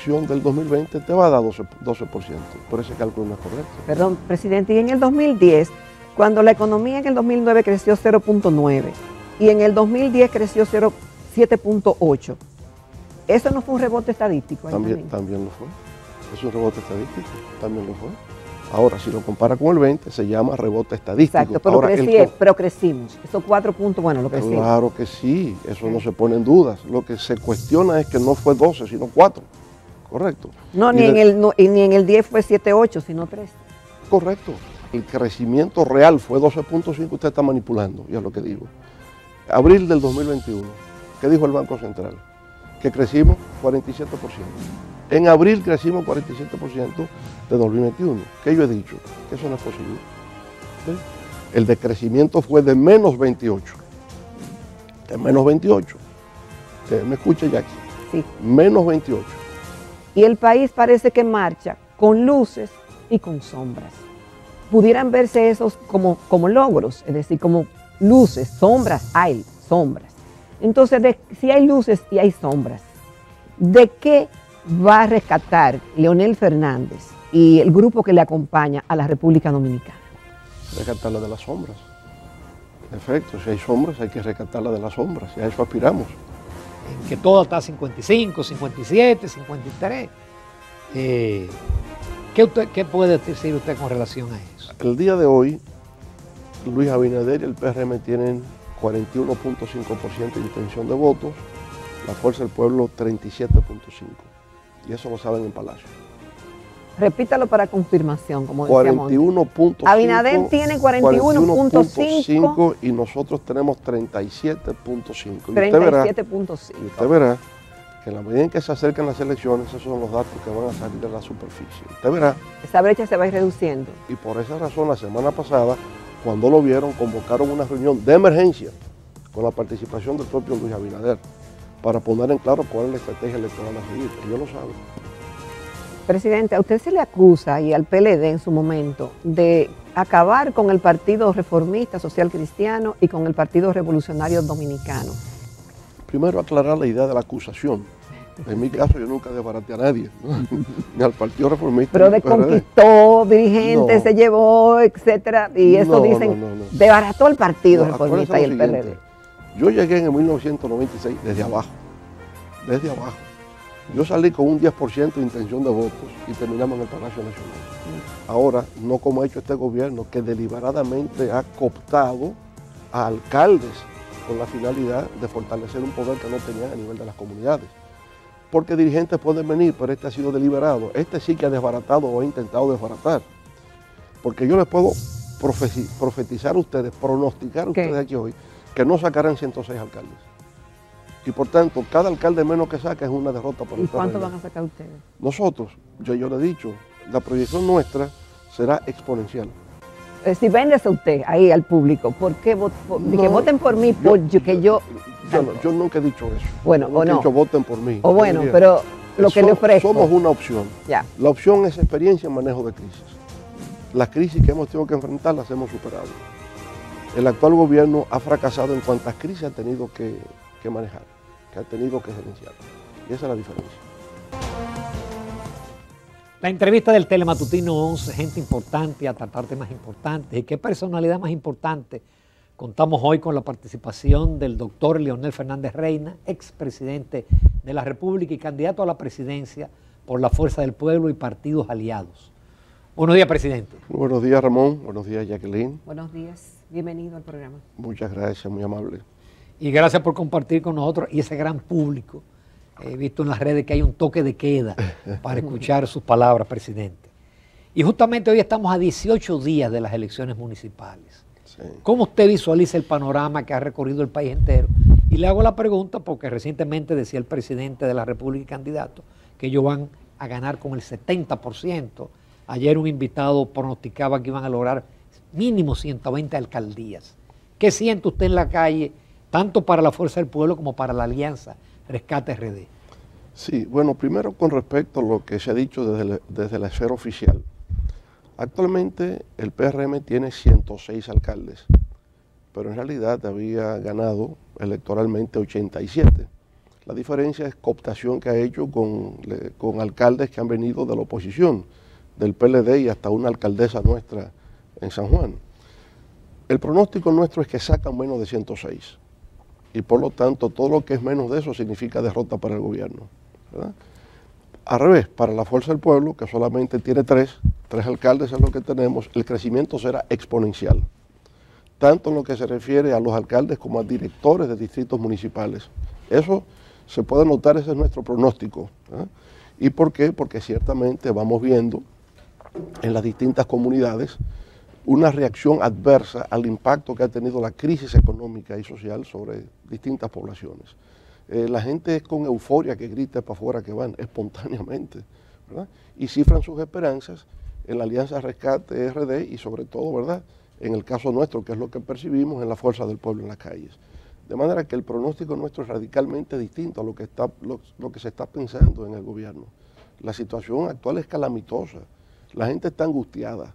del 2020 te va a dar 12%, por ese cálculo no es correcto. Perdón, presidente, y en el 2010, cuando la economía en el 2009 creció 0.9 y en el 2010 creció 7.8, ¿eso no fue un rebote estadístico? También lo fue. Es un rebote estadístico, también lo fue. Ahora, si lo compara con el 20, se llama rebote estadístico. Exacto, pero, ahora, pero crecimos. Esos 4 puntos, bueno, lo crecimos. Claro que sí, eso no se pone en dudas. Lo que se cuestiona es que no fue 12, sino 4. Correcto. No, ni en el 10 fue 7.8, sino 3. Correcto. El crecimiento real fue 12.5, usted está manipulando, ya es lo que digo. Abril del 2021, ¿qué dijo el Banco Central? Que crecimos 47%. En abril crecimos 47% de 2021. ¿Qué yo he dicho? Que eso no es posible. ¿Sí? El decrecimiento fue de menos 28. De menos 28. ¿Usted me escucha, Jackie? Sí. Menos 28. Y el país parece que marcha con luces y con sombras. Pudieran verse esos como logros, es decir, como luces, sombras, hay sombras. Entonces, si hay luces y hay sombras, ¿de qué va a rescatar Leonel Fernández y el grupo que le acompaña a la República Dominicana? Rescatarla de las sombras. En efecto, si hay sombras, hay que rescatarla de las sombras, y a eso aspiramos. En que todo está 55, 57, 53. ¿Qué puede decir usted con relación a eso? El día de hoy, Luis Abinader y el PRM tienen 41.5% de intención de votos, la Fuerza del Pueblo 37.5%. Y eso lo saben en Palacio. Repítalo para confirmación, como decíamos. 41.5. Abinader tiene 41.5 y nosotros tenemos 37.5. 37.5. Y usted verá que en la medida en que se acercan las elecciones, esos son los datos que van a salir de la superficie. Usted verá. Esa brecha se va a ir reduciendo. Y por esa razón, la semana pasada, cuando lo vieron, convocaron una reunión de emergencia con la participación del propio Luis Abinader para poner en claro cuál es la estrategia electoral a seguir. Ellos lo saben. Presidente, a usted se le acusa, y al PLD en su momento, de acabar con el Partido Reformista Social Cristiano y con el Partido Revolucionario Dominicano. Primero, aclarar la idea de la acusación. En mi caso, yo nunca desbaraté a nadie, ¿no? Ni al Partido Reformista. Pero desconquistó dirigentes, se llevó, etcétera, y eso dicen, desbarató el Partido Reformista y el PLD. Yo llegué en el 1996 desde abajo. Yo salí con un 10% de intención de votos y terminamos en el Palacio Nacional. Ahora, no como ha hecho este gobierno, que deliberadamente ha cooptado a alcaldes con la finalidad de fortalecer un poder que no tenían a nivel de las comunidades. Porque dirigentes pueden venir, pero este ha sido deliberado. Este sí que ha desbaratado o ha intentado desbaratar. Porque yo les puedo profetizar a ustedes, pronosticar a ustedes aquí hoy, que no sacarán 106 alcaldes. Y por tanto, cada alcalde menos que saca es una derrota para el PRD. ¿Y cuánto van a sacar ustedes? Nosotros, yo le he dicho, la proyección nuestra será exponencial. Si vendes a usted ahí al público, ¿por qué que voten por mí? Yo nunca he dicho eso. Bueno, yo nunca he dicho voten por mí. O bueno, pero lo que le ofrezco. Somos una opción. Ya. La opción es experiencia en manejo de crisis. Las crisis que hemos tenido que enfrentar las hemos superado. El actual gobierno ha fracasado en cuantas crisis ha tenido que manejar, que ha tenido que gerenciar. Y esa es la diferencia. La entrevista del Telematutino 11, gente importante a tratar temas importantes. ¿Y qué personalidad más importante? Contamos hoy con la participación del doctor Leonel Fernández Reina, expresidente de la República y candidato a la presidencia por la Fuerza del Pueblo y partidos aliados. Buenos días, presidente. Buenos días, Ramón. Buenos días, Jacqueline. Buenos días. Bienvenido al programa. Muchas gracias, muy amable. Y gracias por compartir con nosotros y ese gran público. He visto en las redes que hay un toque de queda para escuchar sus palabras, presidente. Y justamente hoy estamos a 18 días de las elecciones municipales. Sí. ¿Cómo usted visualiza el panorama que ha recorrido el país entero? Y le hago la pregunta porque recientemente decía el presidente de la República y candidato que ellos van a ganar con el 70%. Ayer un invitado pronosticaba que iban a lograr mínimo 120 alcaldías. ¿Qué siente usted en la calle, tanto para la Fuerza del Pueblo como para la Alianza Rescate RD? Sí, bueno, primero con respecto a lo que se ha dicho desde la esfera oficial. Actualmente el PRM tiene 106 alcaldes, pero en realidad había ganado electoralmente 87. La diferencia es cooptación que ha hecho con alcaldes que han venido de la oposición, del PLD y hasta una alcaldesa nuestra en San Juan. El pronóstico nuestro es que sacan menos de 106 y por lo tanto todo lo que es menos de eso significa derrota para el gobierno, ¿verdad? Al revés, para la Fuerza del Pueblo, que solamente tiene tres alcaldes es lo que tenemos, el crecimiento será exponencial, tanto en lo que se refiere a los alcaldes como a directores de distritos municipales. Eso se puede notar, ese es nuestro pronóstico, ¿verdad? ¿Y por qué? Porque ciertamente vamos viendo en las distintas comunidades una reacción adversa al impacto que ha tenido la crisis económica y social sobre distintas poblaciones. La gente es con euforia que grita para afuera que van, espontáneamente, ¿verdad? Y cifran sus esperanzas en la Alianza Rescate RD y sobre todo, ¿verdad?, en el caso nuestro, que es lo que percibimos en la Fuerza del Pueblo en las calles. De manera que el pronóstico nuestro es radicalmente distinto a lo que se está pensando en el gobierno. La situación actual es calamitosa, la gente está angustiada,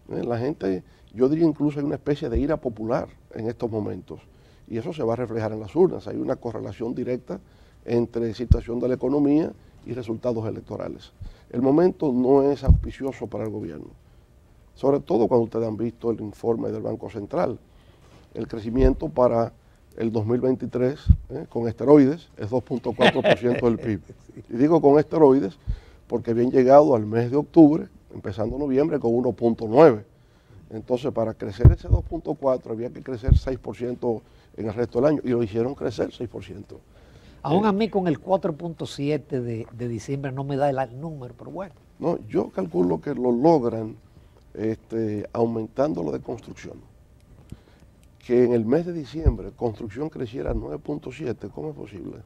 la gente, yo diría incluso hay una especie de ira popular en estos momentos y eso se va a reflejar en las urnas. Hay una correlación directa entre situación de la economía y resultados electorales. El momento no es auspicioso para el gobierno, sobre todo cuando ustedes han visto el informe del Banco Central. El crecimiento para el 2023 con esteroides es 2.4% del PIB. Y digo con esteroides porque habían llegado al mes de octubre, empezando noviembre, con 1.9. Entonces, para crecer ese 2.4 había que crecer 6% en el resto del año y lo hicieron crecer 6%. Aún a mí con el 4.7 de diciembre no me da el número, pero bueno. No, yo calculo que lo logran aumentando lo de construcción. Que en el mes de diciembre construcción creciera 9.7, ¿cómo es posible?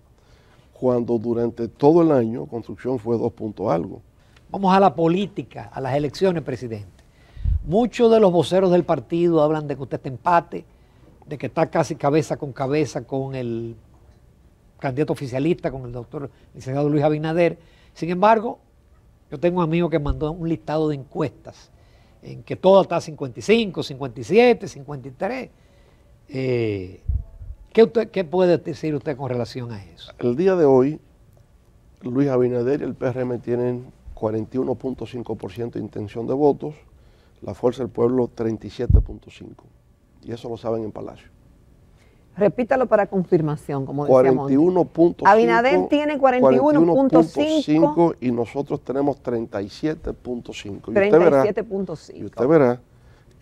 Cuando durante todo el año construcción fue 2 punto algo. Vamos a la política, a las elecciones, presidente. Muchos de los voceros del partido hablan de que usted está empate, de que está casi cabeza con el candidato oficialista, con el doctor licenciado Luis Abinader. Sin embargo, yo tengo un amigo que mandó un listado de encuestas en que todo está 55, 57, 53. ¿Qué puede decir usted con relación a eso? El día de hoy, Luis Abinader y el PRM tienen 41.5% de intención de votos, la Fuerza del Pueblo 37.5%. Y eso lo saben en Palacio. Repítalo para confirmación, como decíamos. 41.5. Abinader tiene 41.5 y nosotros tenemos 37.5. 37.5. Y usted verá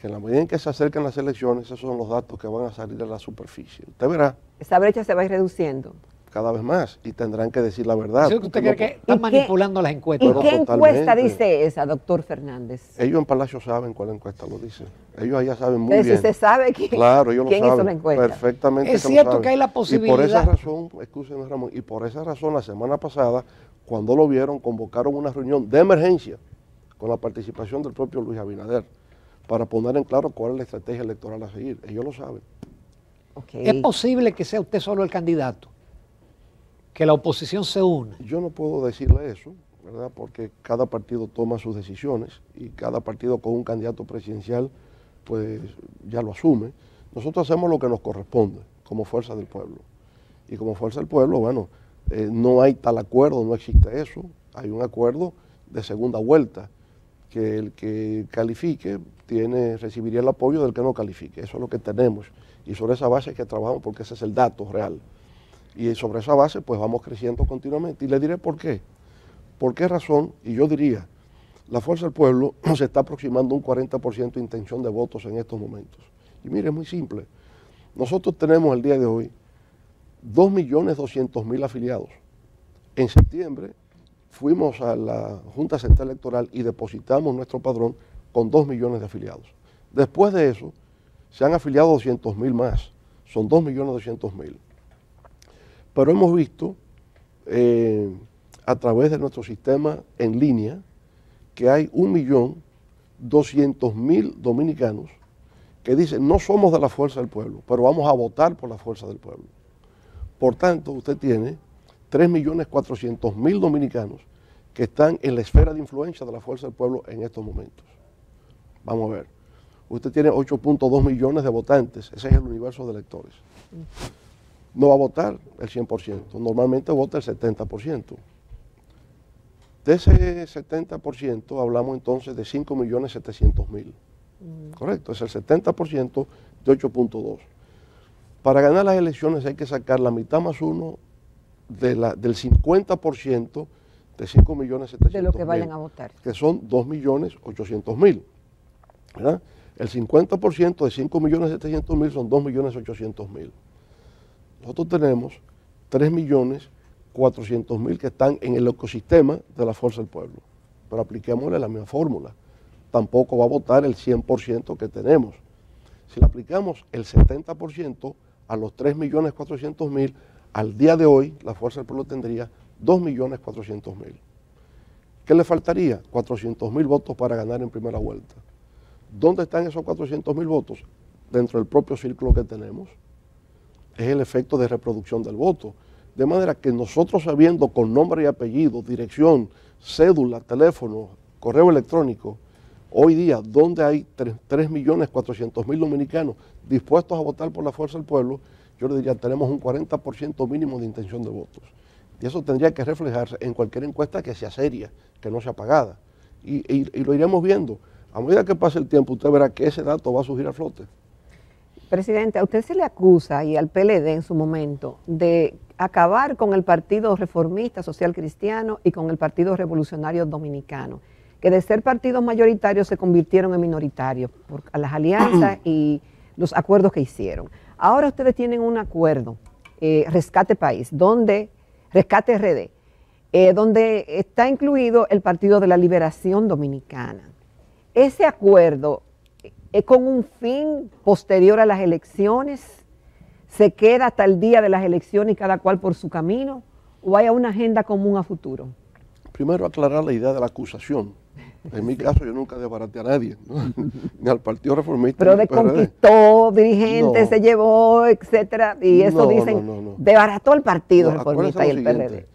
que en la medida en que se acercan las elecciones, esos son los datos que van a salir a la superficie. Usted verá. Esa brecha se va a ir reduciendo. Cada vez más, y tendrán que decir la verdad. ¿Sí, usted cree que están manipulando las encuestas? ¿Y qué encuesta dice esa, doctor Fernández? Ellos en Palacio saben cuál encuesta lo dice. Ellos allá saben muy bien. Si usted sabe quién hizo la encuesta. Perfectamente. Es cierto que hay la posibilidad. Y por esa razón, escúcheme Ramón, y por esa razón la semana pasada, cuando lo vieron, convocaron una reunión de emergencia con la participación del propio Luis Abinader para poner en claro cuál es la estrategia electoral a seguir. Ellos lo saben. Okay. ¿Es posible que sea usted solo el candidato? ¿Que la oposición se una? Yo no puedo decirle eso, ¿verdad? Porque cada partido toma sus decisiones y cada partido con un candidato presidencial pues ya lo asume. Nosotros hacemos lo que nos corresponde como Fuerza del Pueblo. Y como Fuerza del Pueblo, bueno, no hay tal acuerdo, no existe eso. Hay un acuerdo de segunda vuelta, que el que califique recibiría el apoyo del que no califique. Eso es lo que tenemos. Y sobre esa base es que trabajamos, porque ese es el dato real. Y sobre esa base pues vamos creciendo continuamente. Y le diré por qué. ¿Por qué razón? Y yo diría, la Fuerza del Pueblo se está aproximando a un 40% de intención de votos en estos momentos. Y mire, es muy simple. Nosotros tenemos el día de hoy 2.200.000 afiliados. En septiembre fuimos a la Junta Central Electoral y depositamos nuestro padrón con 2 millones de afiliados. Después de eso, se han afiliado 200.000 más. Son 2.200.000. Pero hemos visto a través de nuestro sistema en línea que hay 1.200.000 dominicanos que dicen no somos de la Fuerza del Pueblo, pero vamos a votar por la Fuerza del Pueblo. Por tanto, usted tiene 3.400.000 dominicanos que están en la esfera de influencia de la Fuerza del Pueblo en estos momentos. Vamos a ver. Usted tiene 8.2 millones de votantes, ese es el universo de electores. no va a votar el 100%, normalmente vota el 70%. De ese 70% hablamos entonces de 5.700.000. Correcto, es el 70% de 8.2. Para ganar las elecciones hay que sacar la mitad más uno del 50% de 5.700.000. De lo que vayan a votar. Que son 2.800.000. ¿Verdad? El 50% de 5.700.000 son 2.800.000. Nosotros tenemos 3.400.000 que están en el ecosistema de la Fuerza del Pueblo. Pero apliquémosle la misma fórmula. Tampoco va a votar el 100% que tenemos. Si le aplicamos el 70% a los 3.400.000, al día de hoy la Fuerza del Pueblo tendría 2.400.000. ¿Qué le faltaría? 400.000 votos para ganar en primera vuelta. ¿Dónde están esos 400.000 votos? Dentro del propio círculo que tenemos. Es el efecto de reproducción del voto. De manera que nosotros, sabiendo con nombre y apellido, dirección, cédula, teléfono, correo electrónico, hoy día, donde hay 3.400.000 dominicanos dispuestos a votar por la Fuerza del Pueblo, yo le diría, tenemos un 40% mínimo de intención de votos. Y eso tendría que reflejarse en cualquier encuesta que sea seria, que no sea pagada. Y lo iremos viendo. A medida que pase el tiempo, usted verá que ese dato va a surgir a flote. Presidente, a usted se le acusa, y al PLD en su momento, de acabar con el Partido Reformista Social Cristiano y con el Partido Revolucionario Dominicano, que de ser partidos mayoritarios se convirtieron en minoritarios por las alianzas y los acuerdos que hicieron. Ahora ustedes tienen un acuerdo, Rescate País, Rescate RD, donde está incluido el Partido de la Liberación Dominicana. Ese acuerdo es con un fin posterior a las elecciones, se queda hasta el día de las elecciones y cada cual por su camino, o hay una agenda común a futuro. Primero aclarar la idea de la acusación. En mi caso yo nunca desbaraté a nadie, ¿no? Ni al Partido Reformista. Pero desconquistó dirigentes, se llevó, etcétera, y eso dicen, desbarató el Partido Reformista y el PRD.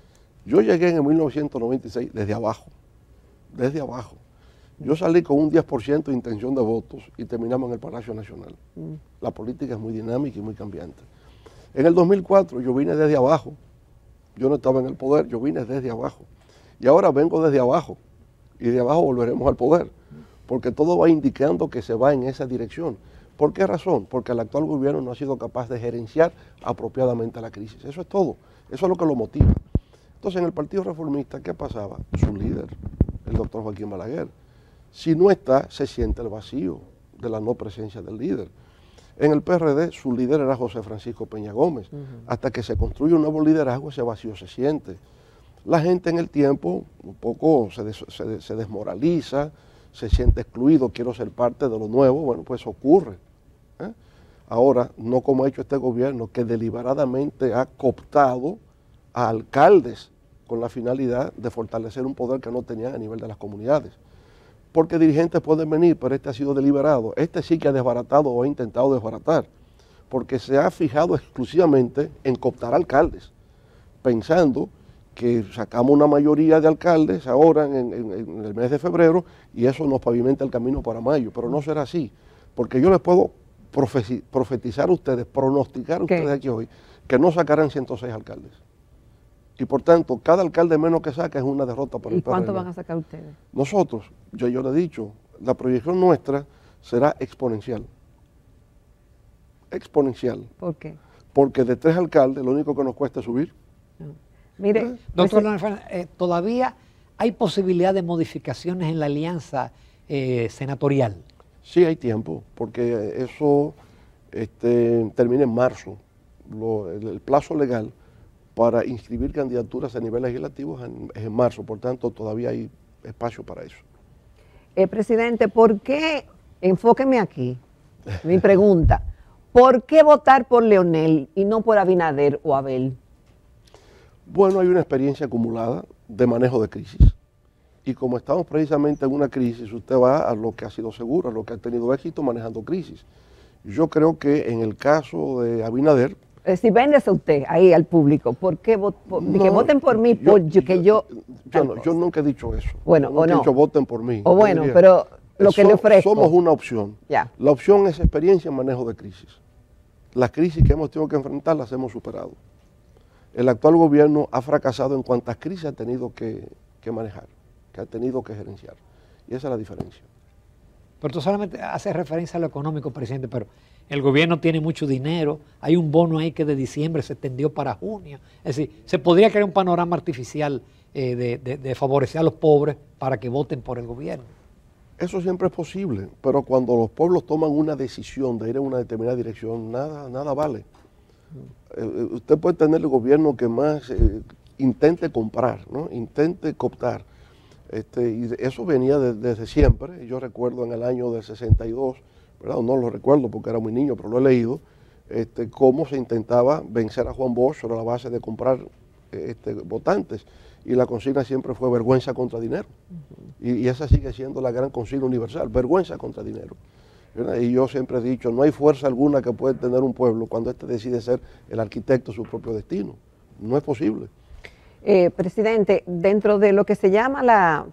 Yo llegué en el 1996 desde abajo. Yo salí con un 10% de intención de votos y terminamos en el Palacio Nacional. La política es muy dinámica y muy cambiante. En el 2004 yo vine desde abajo. Yo no estaba en el poder, yo vine desde abajo. Y ahora vengo desde abajo. Y de abajo volveremos al poder. Porque todo va indicando que se va en esa dirección. ¿Por qué razón? Porque el actual gobierno no ha sido capaz de gerenciar apropiadamente la crisis. Eso es todo. Eso es lo que lo motiva. Entonces, en el Partido Reformista, ¿qué pasaba? Su líder, el doctor Joaquín Balaguer. Si no está, se siente el vacío de la no presencia del líder. En el PRD, su líder era José Francisco Peña Gómez. Hasta que se construye un nuevo liderazgo, ese vacío se siente. La gente en el tiempo un poco se desmoraliza, se siente excluido, quiero ser parte de lo nuevo, bueno, pues ocurre. Ahora, no como ha hecho este gobierno, que deliberadamente ha cooptado a alcaldes con la finalidad de fortalecer un poder que no tenían a nivel de las comunidades. Porque dirigentes pueden venir, pero este ha sido deliberado. Este sí que ha desbaratado o ha intentado desbaratar, porque se ha fijado exclusivamente en cooptar alcaldes, pensando que sacamos una mayoría de alcaldes ahora en el mes de febrero y eso nos pavimenta el camino para mayo, pero no será así, porque yo les puedo profetizar a ustedes, pronosticar a ustedes aquí hoy, que no sacarán 106 alcaldes. Y por tanto, cada alcalde menos que saca es una derrota para el PRD. ¿Y cuánto van a sacar ustedes? Nosotros, yo le he dicho, la proyección nuestra será exponencial. Exponencial. ¿Por qué? Porque de 3 alcaldes lo único que nos cuesta es subir. Mire, doctor Leonel, todavía hay posibilidad de modificaciones en la alianza senatorial. Sí, hay tiempo, porque eso termina en marzo. El plazo legal para inscribir candidaturas a nivel legislativo es en marzo, por tanto todavía hay espacio para eso. Presidente, ¿por qué, enfóqueme aquí, mi pregunta, ¿por qué votar por Leonel y no por Abinader o Abel? Bueno, hay una experiencia acumulada de manejo de crisis. Y como estamos precisamente en una crisis, usted va a lo que ha sido seguro, a lo que ha tenido éxito manejando crisis. Yo creo que en el caso de Abinader... Si véndese usted ahí al público, ¿por qué que voten por mí? Yo nunca he dicho eso. Bueno, nunca he dicho voten por mí. O bueno, pero lo que le ofrezco. Somos una opción. Ya. La opción es experiencia en manejo de crisis. las crisis que hemos tenido que enfrentar las hemos superado. El actual gobierno ha fracasado en cuantas crisis ha tenido que manejar, que ha tenido que gerenciar. Y esa es la diferencia. Pero tú solamente haces referencia a lo económico, presidente, pero el gobierno tiene mucho dinero, hay un bono ahí que de diciembre se extendió para junio. Es decir, se podría crear un panorama artificial de favorecer a los pobres para que voten por el gobierno. Eso siempre es posible, pero cuando los pueblos toman una decisión de ir en una determinada dirección, nada vale. Usted puede tener el gobierno que más intente comprar, ¿no? Intente cooptar. Y eso venía desde siempre. Yo recuerdo en el año del 62, ¿verdad? No lo recuerdo porque era muy niño, pero lo he leído, cómo se intentaba vencer a Juan Bosch sobre la base de comprar votantes. Y la consigna siempre fue vergüenza contra dinero. Y esa sigue siendo la gran consigna universal, vergüenza contra dinero. ¿Verdad? Y yo siempre he dicho, no hay fuerza alguna que pueda tener un pueblo cuando éste decide ser el arquitecto de su propio destino. No es posible. Presidente, dentro de lo que se llama la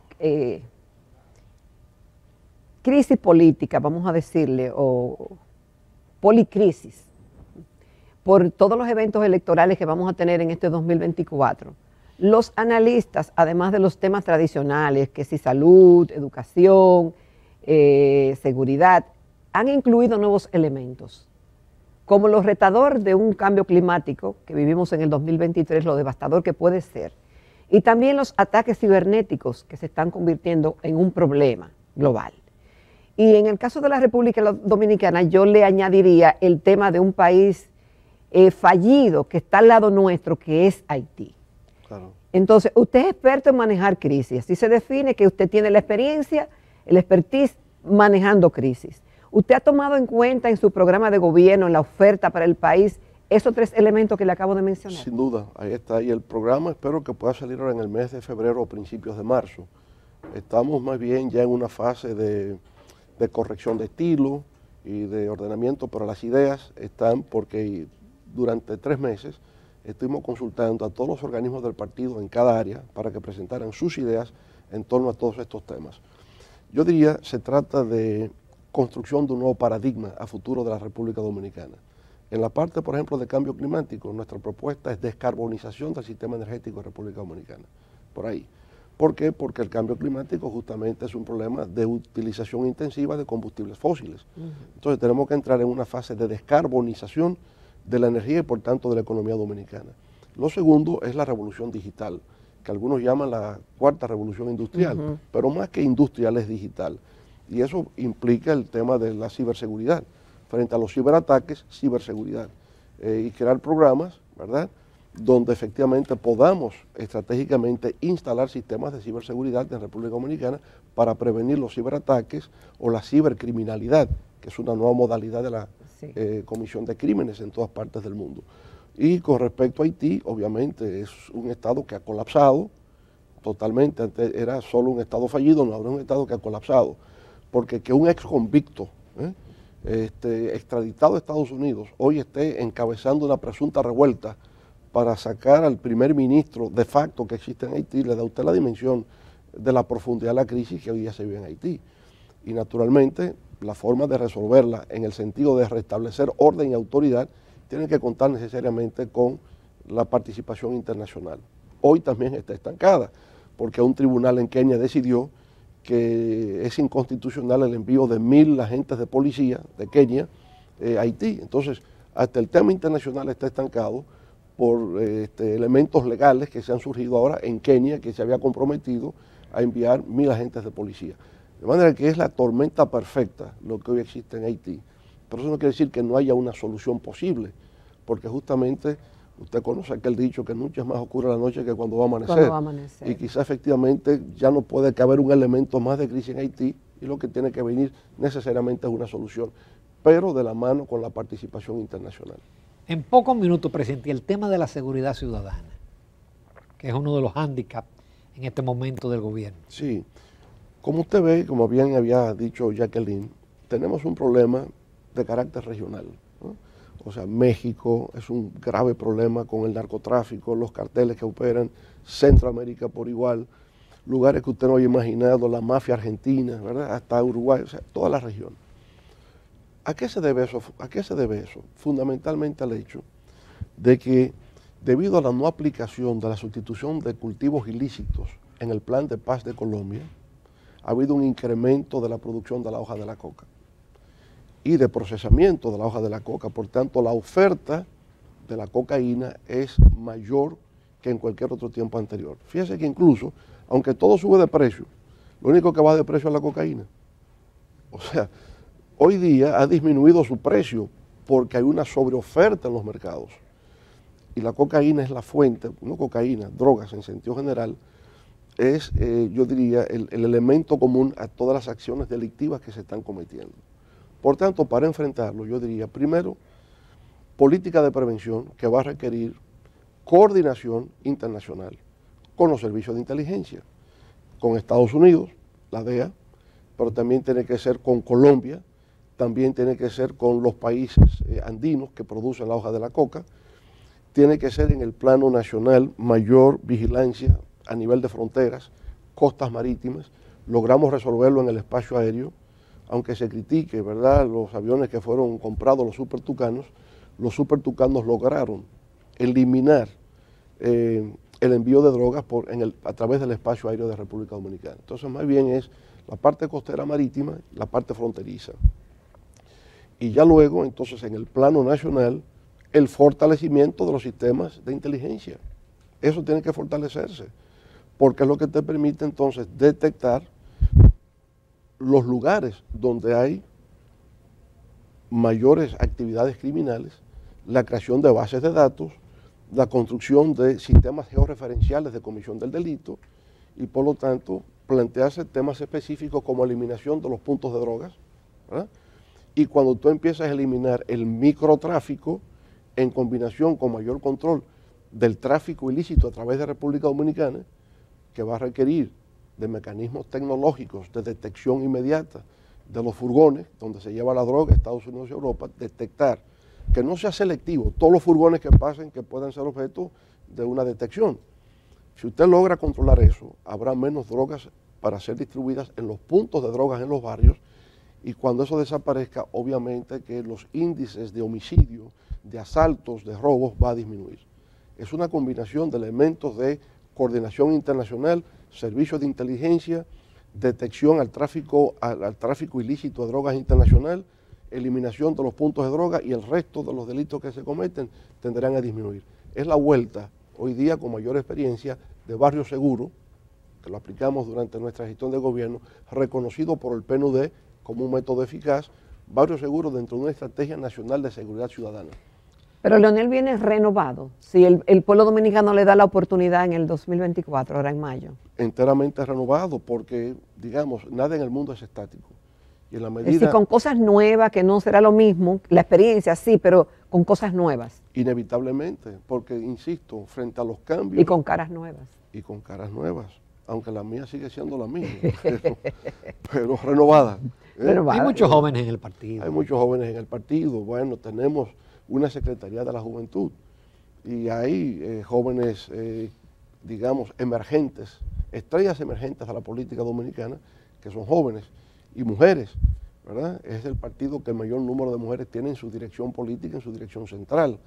crisis política, vamos a decirle, o policrisis, por todos los eventos electorales que vamos a tener en este 2024, los analistas, además de los temas tradicionales, que si salud, educación, seguridad, han incluido nuevos elementos, como lo retador de un cambio climático que vivimos en el 2023, lo devastador que puede ser, y también los ataques cibernéticos que se están convirtiendo en un problema global. Y en el caso de la República Dominicana, yo le añadiría el tema de un país fallido que está al lado nuestro, que es Haití. Claro. Entonces, usted es experto en manejar crisis, así se define que usted tiene la experiencia, el expertise manejando crisis. ¿Usted ha tomado en cuenta en su programa de gobierno, en la oferta para el país, esos tres elementos que le acabo de mencionar? Sin duda, ahí está. Y el programa espero que pueda salir ahora en el mes de febrero o principios de marzo. Estamos más bien ya en una fase de corrección de estilo y de ordenamiento, pero las ideas están porque durante 3 meses estuvimos consultando a todos los organismos del partido en cada área para que presentaran sus ideas en torno a todos estos temas. Yo diría, se trata de construcción de un nuevo paradigma a futuro de la República Dominicana. En la parte, por ejemplo, de cambio climático, nuestra propuesta es descarbonización del sistema energético de República Dominicana, por ahí. ¿Por qué? Porque el cambio climático justamente es un problema de utilización intensiva de combustibles fósiles. Entonces tenemos que entrar en una fase de descarbonización de la energía y por tanto de la economía dominicana. Lo segundo es la revolución digital, que algunos llaman la cuarta revolución industrial, pero más que industrial es digital. Y eso implica el tema de la ciberseguridad. Frente a los ciberataques, ciberseguridad. Y crear programas, ¿verdad?, donde efectivamente podamos estratégicamente instalar sistemas de ciberseguridad en República Dominicana para prevenir los ciberataques o la cibercriminalidad, que es una nueva modalidad de la comisión de crímenes en todas partes del mundo. Y con respecto a Haití, obviamente es un estado que ha colapsado totalmente. Antes era solo un estado fallido, no, ahora es un estado que ha colapsado. Porque que un ex convicto extraditado a Estados Unidos hoy esté encabezando una presunta revuelta para sacar al primer ministro de facto que existe en Haití, le da a usted la dimensión de la profundidad de la crisis que hoy día se vive en Haití. Y naturalmente la forma de resolverla en el sentido de restablecer orden y autoridad tiene que contar necesariamente con la participación internacional. Hoy también está estancada porque un tribunal en Kenia decidió que es inconstitucional el envío de 1000 agentes de policía de Kenia a Haití. Entonces, hasta el tema internacional está estancado por elementos legales que se han surgido ahora en Kenia, que se había comprometido a enviar 1000 agentes de policía. De manera que es la tormenta perfecta lo que hoy existe en Haití. Pero eso no quiere decir que no haya una solución posible, porque justamente usted conoce aquel dicho que noche más oscura la noche que cuando va a amanecer. Y quizá efectivamente ya no puede caber un elemento más de crisis en Haití y lo que tiene que venir necesariamente es una solución, pero de la mano con la participación internacional. En pocos minutos, presidente, el tema de la seguridad ciudadana, que es uno de los hándicaps en este momento del gobierno. Sí, como usted ve, como bien había dicho Jacqueline, tenemos un problema de carácter regional, ¿no? O sea, México es un grave problema con el narcotráfico, los carteles que operan, Centroamérica por igual, lugares que usted no había imaginado, la mafia argentina, ¿verdad?, hasta Uruguay, o sea, toda la región. ¿A qué se debe eso? ¿A qué se debe eso? Fundamentalmente al hecho de que debido a la no aplicación de la sustitución de cultivos ilícitos en el Plan de Paz de Colombia, ha habido un incremento de la producción de la hoja de la coca y de procesamiento de la hoja de la coca. Por tanto, la oferta de la cocaína es mayor que en cualquier otro tiempo anterior. Fíjese que incluso, aunque todo sube de precio, lo único que va de precio es la cocaína. O sea, hoy día ha disminuido su precio porque hay una sobreoferta en los mercados. Y la cocaína es la fuente, no cocaína, drogas en sentido general, es, yo diría, el elemento común a todas las acciones delictivas que se están cometiendo. Por tanto, para enfrentarlo, yo diría, primero, política de prevención que va a requerir coordinación internacional con los servicios de inteligencia, con Estados Unidos, la DEA, pero también tiene que ser con Colombia, también tiene que ser con los países andinos que producen la hoja de la coca, tiene que ser en el plano nacional mayor vigilancia a nivel de fronteras, costas marítimas, logramos resolverlo en el espacio aéreo, aunque se critique, ¿verdad?, los aviones que fueron comprados, los supertucanos lograron eliminar el envío de drogas a través del espacio aéreo de República Dominicana. Entonces, más bien es la parte costera marítima, la parte fronteriza. Y ya luego, entonces, en el plano nacional, el fortalecimiento de los sistemas de inteligencia. Eso tiene que fortalecerse, porque es lo que te permite entonces detectar los lugares donde hay mayores actividades criminales, la creación de bases de datos, la construcción de sistemas georreferenciales de comisión del delito y por lo tanto plantearse temas específicos como eliminación de los puntos de drogas, ¿verdad? Y cuando tú empiezas a eliminar el microtráfico en combinación con mayor control del tráfico ilícito a través de República Dominicana, que va a requerir de mecanismos tecnológicos de detección inmediata de los furgones donde se lleva la droga, Estados Unidos y Europa, detectar, que no sea selectivo, todos los furgones que pasen que puedan ser objeto de una detección. Si usted logra controlar eso, habrá menos drogas para ser distribuidas en los puntos de drogas en los barrios y cuando eso desaparezca, obviamente que los índices de homicidio, de asaltos, de robos va a disminuir. Es una combinación de elementos de coordinación internacional, servicios de inteligencia, detección al tráfico ilícito de drogas internacional, eliminación de los puntos de droga y el resto de los delitos que se cometen tendrán a disminuir. Es la vuelta, hoy día con mayor experiencia, de Barrio Seguro, que lo aplicamos durante nuestra gestión de gobierno, reconocido por el PNUD como un método eficaz, Barrio Seguro dentro de una estrategia nacional de seguridad ciudadana. Pero Leonel viene renovado, si el pueblo dominicano le da la oportunidad en el 2024, ahora en mayo. Enteramente renovado, porque, digamos, nada en el mundo es estático. Y en la medida, es decir, con cosas nuevas, que no será lo mismo, la experiencia sí, pero con cosas nuevas. Inevitablemente, porque, insisto, frente a los cambios... Y con caras nuevas. Y con caras nuevas, aunque la mía sigue siendo la misma, pero renovada. Hay muchos jóvenes en el partido. Hay muchos jóvenes en el partido. Bueno, tenemos una Secretaría de la Juventud y hay jóvenes, digamos, emergentes, estrellas emergentes de la política dominicana, que son jóvenes y mujeres, ¿verdad? Es el partido que el mayor número de mujeres tiene en su dirección política, en su dirección central.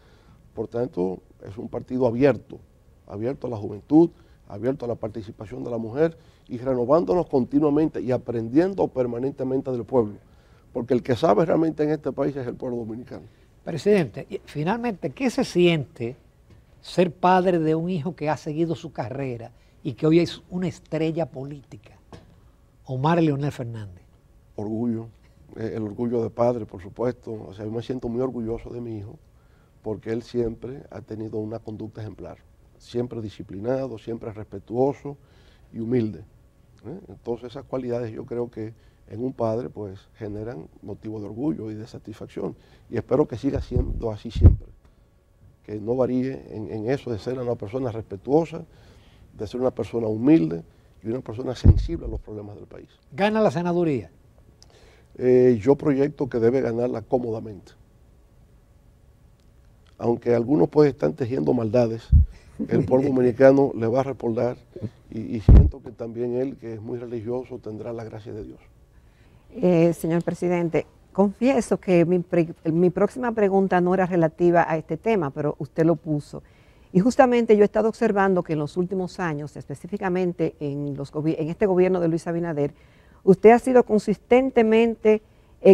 Por tanto, es un partido abierto a la juventud, abierto a la participación de la mujer y renovándonos continuamente y aprendiendo permanentemente del pueblo, porque el que sabe realmente en este país es el pueblo dominicano. Presidente, finalmente, ¿qué se siente ser padre de un hijo que ha seguido su carrera y que hoy es una estrella política? Omar Leonel Fernández. Orgullo, el orgullo de padre, por supuesto. O sea, yo me siento muy orgulloso de mi hijo porque él siempre ha tenido una conducta ejemplar, siempre disciplinado, siempre respetuoso y humilde. Entonces esas cualidades yo creo que en un padre pues generan motivo de orgullo y de satisfacción y espero que siga siendo así siempre, que no varíe en eso de ser una persona respetuosa, de ser una persona humilde y una persona sensible a los problemas del país. ¿Gana la senaduría? Yo proyecto que debe ganarla cómodamente, aunque algunos pues están tejiendo maldades, el pueblo dominicano le va a respaldar y siento que también él, que es muy religioso, tendrá la gracia de Dios. Señor presidente, confieso que mi próxima pregunta no era relativa a este tema, pero usted lo puso. Y justamente yo he estado observando que en los últimos años, específicamente en este gobierno de Luis Abinader, usted ha sido consistentemente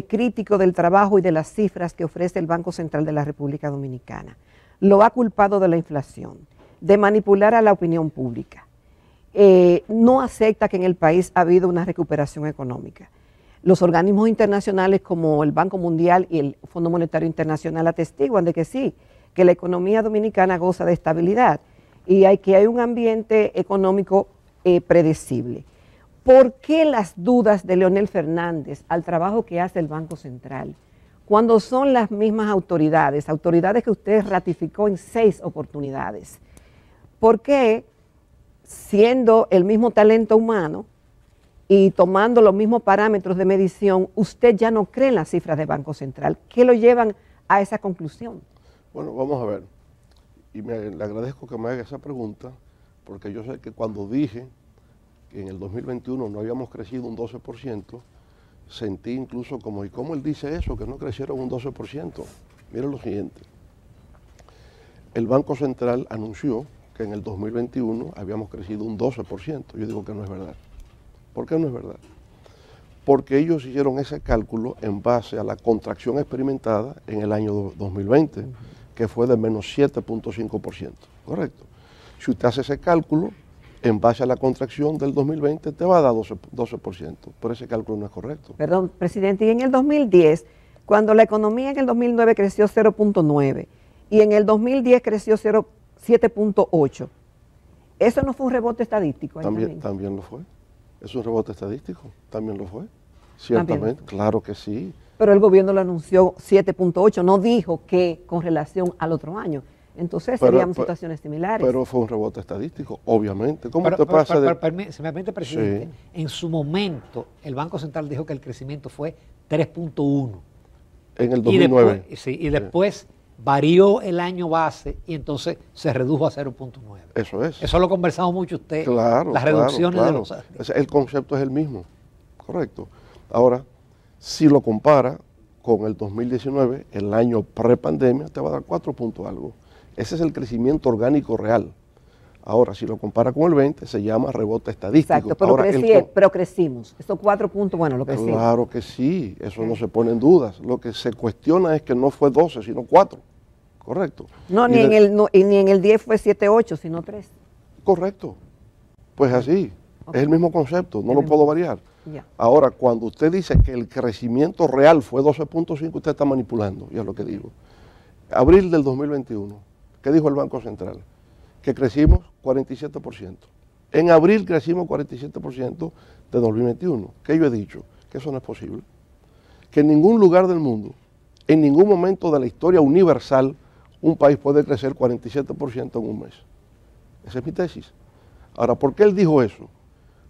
crítico del trabajo y de las cifras que ofrece el Banco Central de la República Dominicana. Lo ha culpado de la inflación, de manipular a la opinión pública. No acepta que en el país ha habido una recuperación económica. Los organismos internacionales como el Banco Mundial y el Fondo Monetario Internacional atestiguan de que sí, que la economía dominicana goza de estabilidad y que hay un ambiente económico predecible. ¿Por qué las dudas de Leonel Fernández al trabajo que hace el Banco Central, cuando son las mismas autoridades que usted ratificó en 6 oportunidades? ¿Por qué, siendo el mismo talento humano y tomando los mismos parámetros de medición, usted ya no cree en las cifras del Banco Central? ¿Qué lo llevan a esa conclusión? Bueno, vamos a ver. Y le agradezco que me haga esa pregunta, porque yo sé que cuando dije que en el 2021 no habíamos crecido un 12%, sentí incluso como, ¿y cómo él dice eso, que no crecieron un 12%? Miren lo siguiente. El Banco Central anunció que en el 2021 habíamos crecido un 12%. Yo digo que no es verdad. ¿Por qué no es verdad? Porque ellos hicieron ese cálculo en base a la contracción experimentada en el año 2020, que fue de menos 7.5%, ¿correcto? Si usted hace ese cálculo en base a la contracción del 2020, te va a dar 12%, pero ese cálculo no es correcto. Perdón, presidente, y en el 2010, cuando la economía en el 2009 creció 0.9 y en el 2010 creció 7.8, ¿eso no fue un rebote estadístico? También lo fue. ¿Es un rebote estadístico? También lo fue. Ciertamente, claro que sí. Pero el gobierno lo anunció 7.8, no dijo que con relación al otro año. Entonces seríamos situaciones similares. Pero fue un rebote estadístico, obviamente. ¿Cómo te pasa se me permite, presidente, sí. En su momento el Banco Central dijo que el crecimiento fue 3.1. En el 2009. Y después varió el año base y entonces se redujo a 0.9. Eso es. Eso lo conversamos mucho usted. Claro, las reducciones claro. de los años. El concepto es el mismo, correcto. Ahora, si lo compara con el 2019, el año pre-pandemia, te va a dar 4 puntos algo. Ese es el crecimiento orgánico real. Ahora, si lo compara con el 20, se llama rebote estadístico. Exacto, pero, ahora, pero crecimos. Esos 4 puntos, bueno, lo crecimos. Claro que sí, eso no se pone en dudas. Lo que se cuestiona es que no fue 12, sino 4. Correcto. No, ni en el 10 fue 7, 8, sino 3. Correcto. Pues así, es el mismo concepto, no lo puedo variar. Ya. Ahora, cuando usted dice que el crecimiento real fue 12.5, usted está manipulando, ya es lo que digo. Abril del 2021, ¿qué dijo el Banco Central? Que crecimos 47%. En abril crecimos 47% de 2021. ¿Qué yo he dicho? Que eso no es posible. Que en ningún lugar del mundo, en ningún momento de la historia universal, un país puede crecer 47% en un mes. Esa es mi tesis. Ahora, ¿por qué él dijo eso?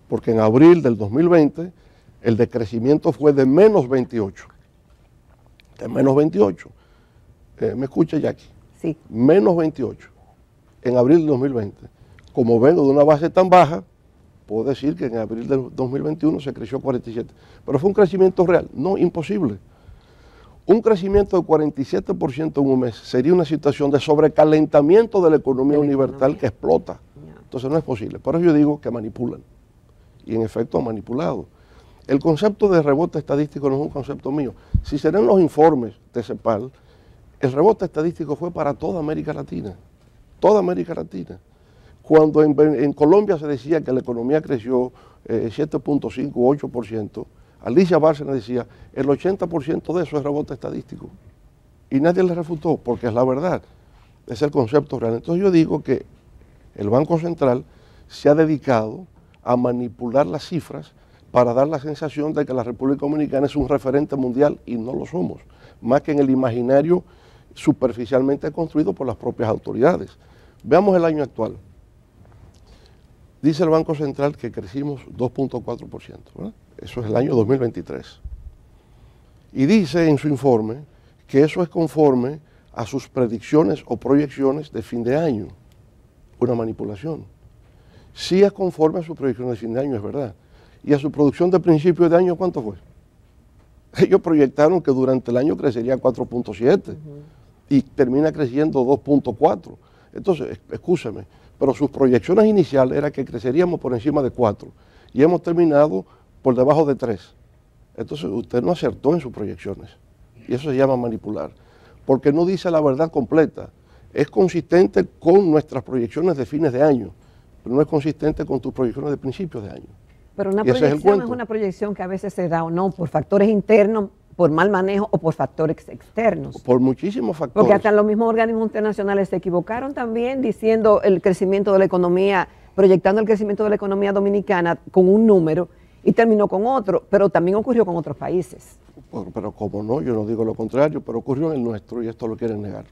Porque en abril del 2020 el decrecimiento fue de menos 28. De menos 28. ¿Me escucha, Jackie? Sí. Menos 28 en abril del 2020. Como vengo de una base tan baja, puedo decir que en abril del 2021 se creció 47. Pero fue un crecimiento real. No, imposible. Un crecimiento de 47% en un mes sería una situación de sobrecalentamiento de la economía universal que explota. Entonces no es posible. Por eso yo digo que manipulan. Y en efecto han manipulado. El concepto de rebote estadístico no es un concepto mío. Si se leen los informes de CEPAL, el rebote estadístico fue para toda América Latina. Toda América Latina. Cuando en Colombia se decía que la economía creció 7.5 o 8%, Alicia Bárcena decía, el 80% de eso es rebote estadístico. Y nadie le refutó, porque es la verdad. Es el concepto real. Entonces yo digo que el Banco Central se ha dedicado a manipular las cifras para dar la sensación de que la República Dominicana es un referente mundial y no lo somos, más que en el imaginario superficialmente construido por las propias autoridades. Veamos el año actual. Dice el Banco Central que crecimos 2.4%, ¿verdad? Eso es el año 2023. Y dice en su informe que eso es conforme a sus predicciones o proyecciones de fin de año. Una manipulación. Sí es conforme a sus proyecciones de fin de año, es verdad. ¿Y a su producción de principio de año cuánto fue? Ellos proyectaron que durante el año crecería 4.7 y termina creciendo 2.4. Entonces, escúcheme, pero sus proyecciones iniciales eran que creceríamos por encima de 4 y hemos terminado por debajo de 3. Entonces, usted no acertó en sus proyecciones y eso se llama manipular, porque no dice la verdad completa. Es consistente con nuestras proyecciones de fines de año, pero no es consistente con tus proyecciones de principios de año. Pero una Y ese es el proyección es cuento. una proyección que a veces se da o no por factores internos, por mal manejo o por factores externos. Por muchísimos factores. Porque hasta los mismos organismos internacionales se equivocaron también diciendo el crecimiento de la economía, proyectando el crecimiento de la economía dominicana con un número y terminó con otro, pero también ocurrió con otros países. Pero como no, yo no digo lo contrario, pero ocurrió en el nuestro y esto lo quieren negar.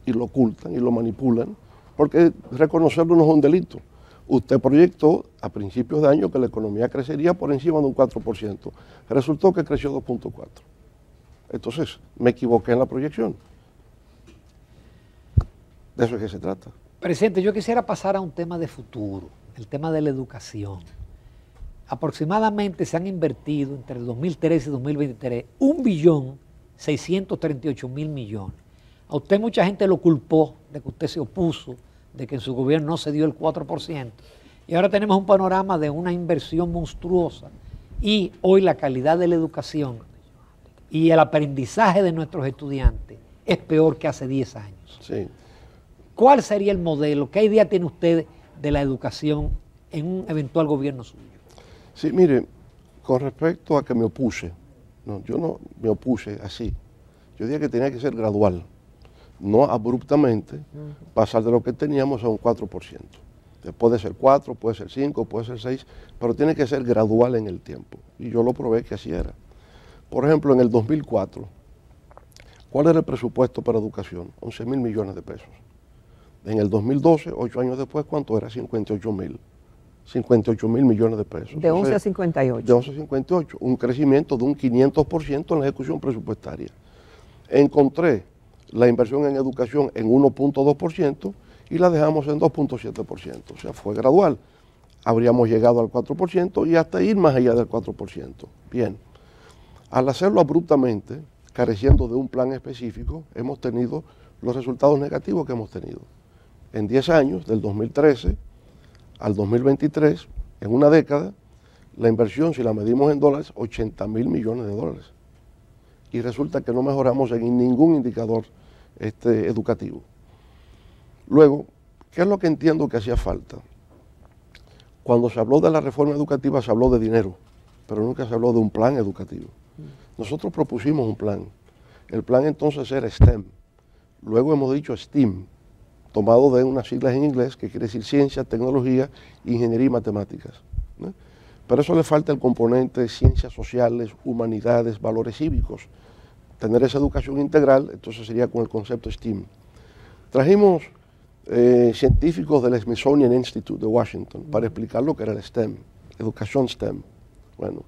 Y lo ocultan y lo manipulan, porque reconocerlo no es un delito. Usted proyectó a principios de año que la economía crecería por encima de un 4%. Resultó que creció 2.4%. Entonces, me equivoqué en la proyección. De eso es que se trata. Presidente, yo quisiera pasar a un tema de futuro, el tema de la educación. Aproximadamente se han invertido entre el 2013 y 2023 1.638.000 millones. A usted mucha gente lo culpó de que usted se opuso, de que en su gobierno no se dio el 4%. Y ahora tenemos un panorama de una inversión monstruosa y hoy la calidad de la educación y el aprendizaje de nuestros estudiantes es peor que hace 10 años. Sí. ¿Cuál sería el modelo? ¿Qué idea tiene usted de la educación en un eventual gobierno suyo? Sí, mire, con respecto a que me opuse, no, yo no me opuse así. Yo dije que tenía que ser gradual, no abruptamente pasar de lo que teníamos a un 4%. Puede ser 4, puede ser 5, puede ser 6, pero tiene que ser gradual en el tiempo. Y yo lo probé que así era. Por ejemplo, en el 2004, ¿cuál era el presupuesto para educación? 11.000 millones de pesos. En el 2012, 8 años después, ¿cuánto era? 58.000 millones de pesos. De 11 a 58. De 11 a 58, un crecimiento de un 500% en la ejecución presupuestaria. Encontré la inversión en educación en 1.2% y la dejamos en 2.7%. O sea, fue gradual. Habríamos llegado al 4% y hasta ir más allá del 4%. Bien. Al hacerlo abruptamente, careciendo de un plan específico, hemos tenido los resultados negativos que hemos tenido. En 10 años, del 2013 al 2023, en una década, la inversión, si la medimos en dólares, 80.000 millones de dólares. Y resulta que no mejoramos en ningún indicador educativo. Luego, ¿qué es lo que entiendo que hacía falta? Cuando se habló de la reforma educativa se habló de dinero, pero nunca se habló de un plan educativo. Nosotros propusimos un plan. El plan entonces era STEM. Luego hemos dicho STEAM, tomado de unas siglas en inglés que quiere decir ciencia, tecnología, ingeniería y matemáticas, ¿no? Pero eso le falta el componente de ciencias sociales, humanidades, valores cívicos. Tener esa educación integral, entonces sería con el concepto STEAM. Trajimos científicos del Smithsonian Institute de Washington para explicar lo que era el STEM, educación STEM. Bueno,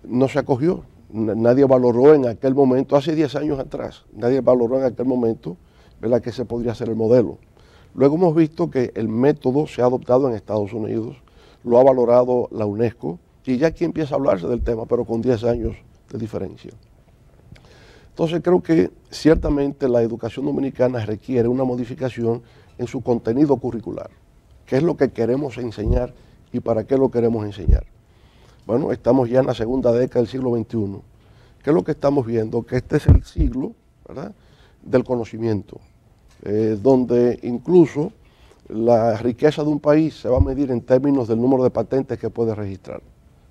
no se acogió, nadie valoró en aquel momento, hace 10 años atrás, nadie valoró en aquel momento, ¿verdad?, que se podría hacer el modelo. Luego hemos visto que el método se ha adoptado en Estados Unidos, lo ha valorado la UNESCO, y ya aquí empieza a hablarse del tema, pero con 10 años de diferencia. Entonces creo que ciertamente la educación dominicana requiere una modificación en su contenido curricular. ¿Qué es lo que queremos enseñar y para qué lo queremos enseñar? Bueno, estamos ya en la segunda década del siglo XXI. ¿Qué es lo que estamos viendo? Que este es el siglo, ¿verdad?, del conocimiento, donde incluso la riqueza de un país se va a medir en términos del número de patentes que puede registrar,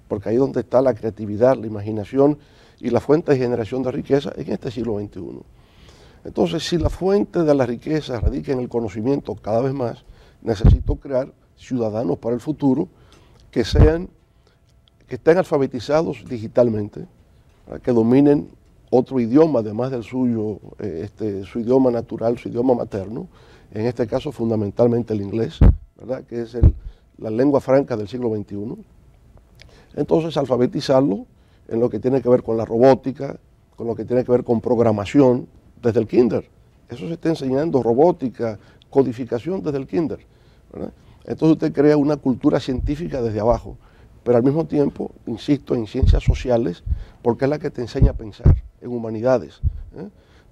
porque ahí es donde está la creatividad, la imaginación y la fuente de generación de riqueza en este siglo XXI. Entonces, si la fuente de la riqueza radica en el conocimiento cada vez más, necesito crear ciudadanos para el futuro que estén alfabetizados digitalmente, que dominen otro idioma además del suyo, su idioma natural, su idioma materno, en este caso fundamentalmente el inglés, ¿verdad?, que es la lengua franca del siglo XXI. Entonces, alfabetizarlo en lo que tiene que ver con la robótica, con lo que tiene que ver con programación, desde el kinder. Eso se está enseñando, robótica, codificación desde el kinder, ¿verdad? Entonces usted crea una cultura científica desde abajo. pero al mismo tiempo, insisto, en ciencias sociales, porque es la que te enseña a pensar, en humanidades.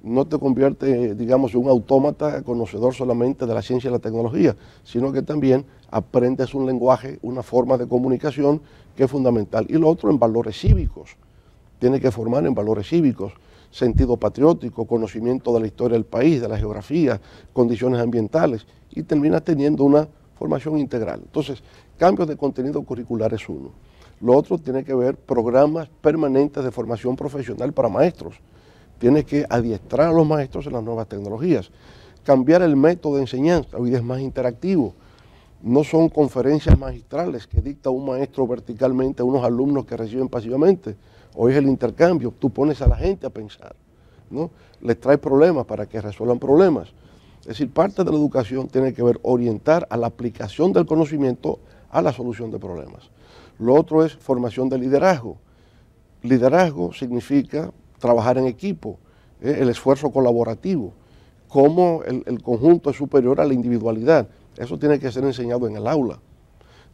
No te convierte, digamos, en un autómata conocedor solamente de la ciencia y la tecnología, sino que también aprendes un lenguaje, una forma de comunicación que es fundamental. Y lo otro en valores cívicos. Tiene que formar en valores cívicos, sentido patriótico, conocimiento de la historia del país, de la geografía, condiciones ambientales, y terminas teniendo una formación integral. Entonces, cambios de contenido curricular es uno. Lo otro tiene que ver programas permanentes de formación profesional para maestros. Tienes que adiestrar a los maestros en las nuevas tecnologías. Cambiar el método de enseñanza, hoy es más interactivo. No son conferencias magistrales que dicta un maestro verticalmente a unos alumnos que reciben pasivamente. Hoy es el intercambio, tú pones a la gente a pensar, ¿no? Les traes problemas para que resuelvan problemas. Es decir, parte de la educación tiene que ver orientar a la aplicación del conocimiento a la solución de problemas. Lo otro es formación de liderazgo. Liderazgo significa trabajar en equipo, el esfuerzo colaborativo, cómo el conjunto es superior a la individualidad. Eso tiene que ser enseñado en el aula.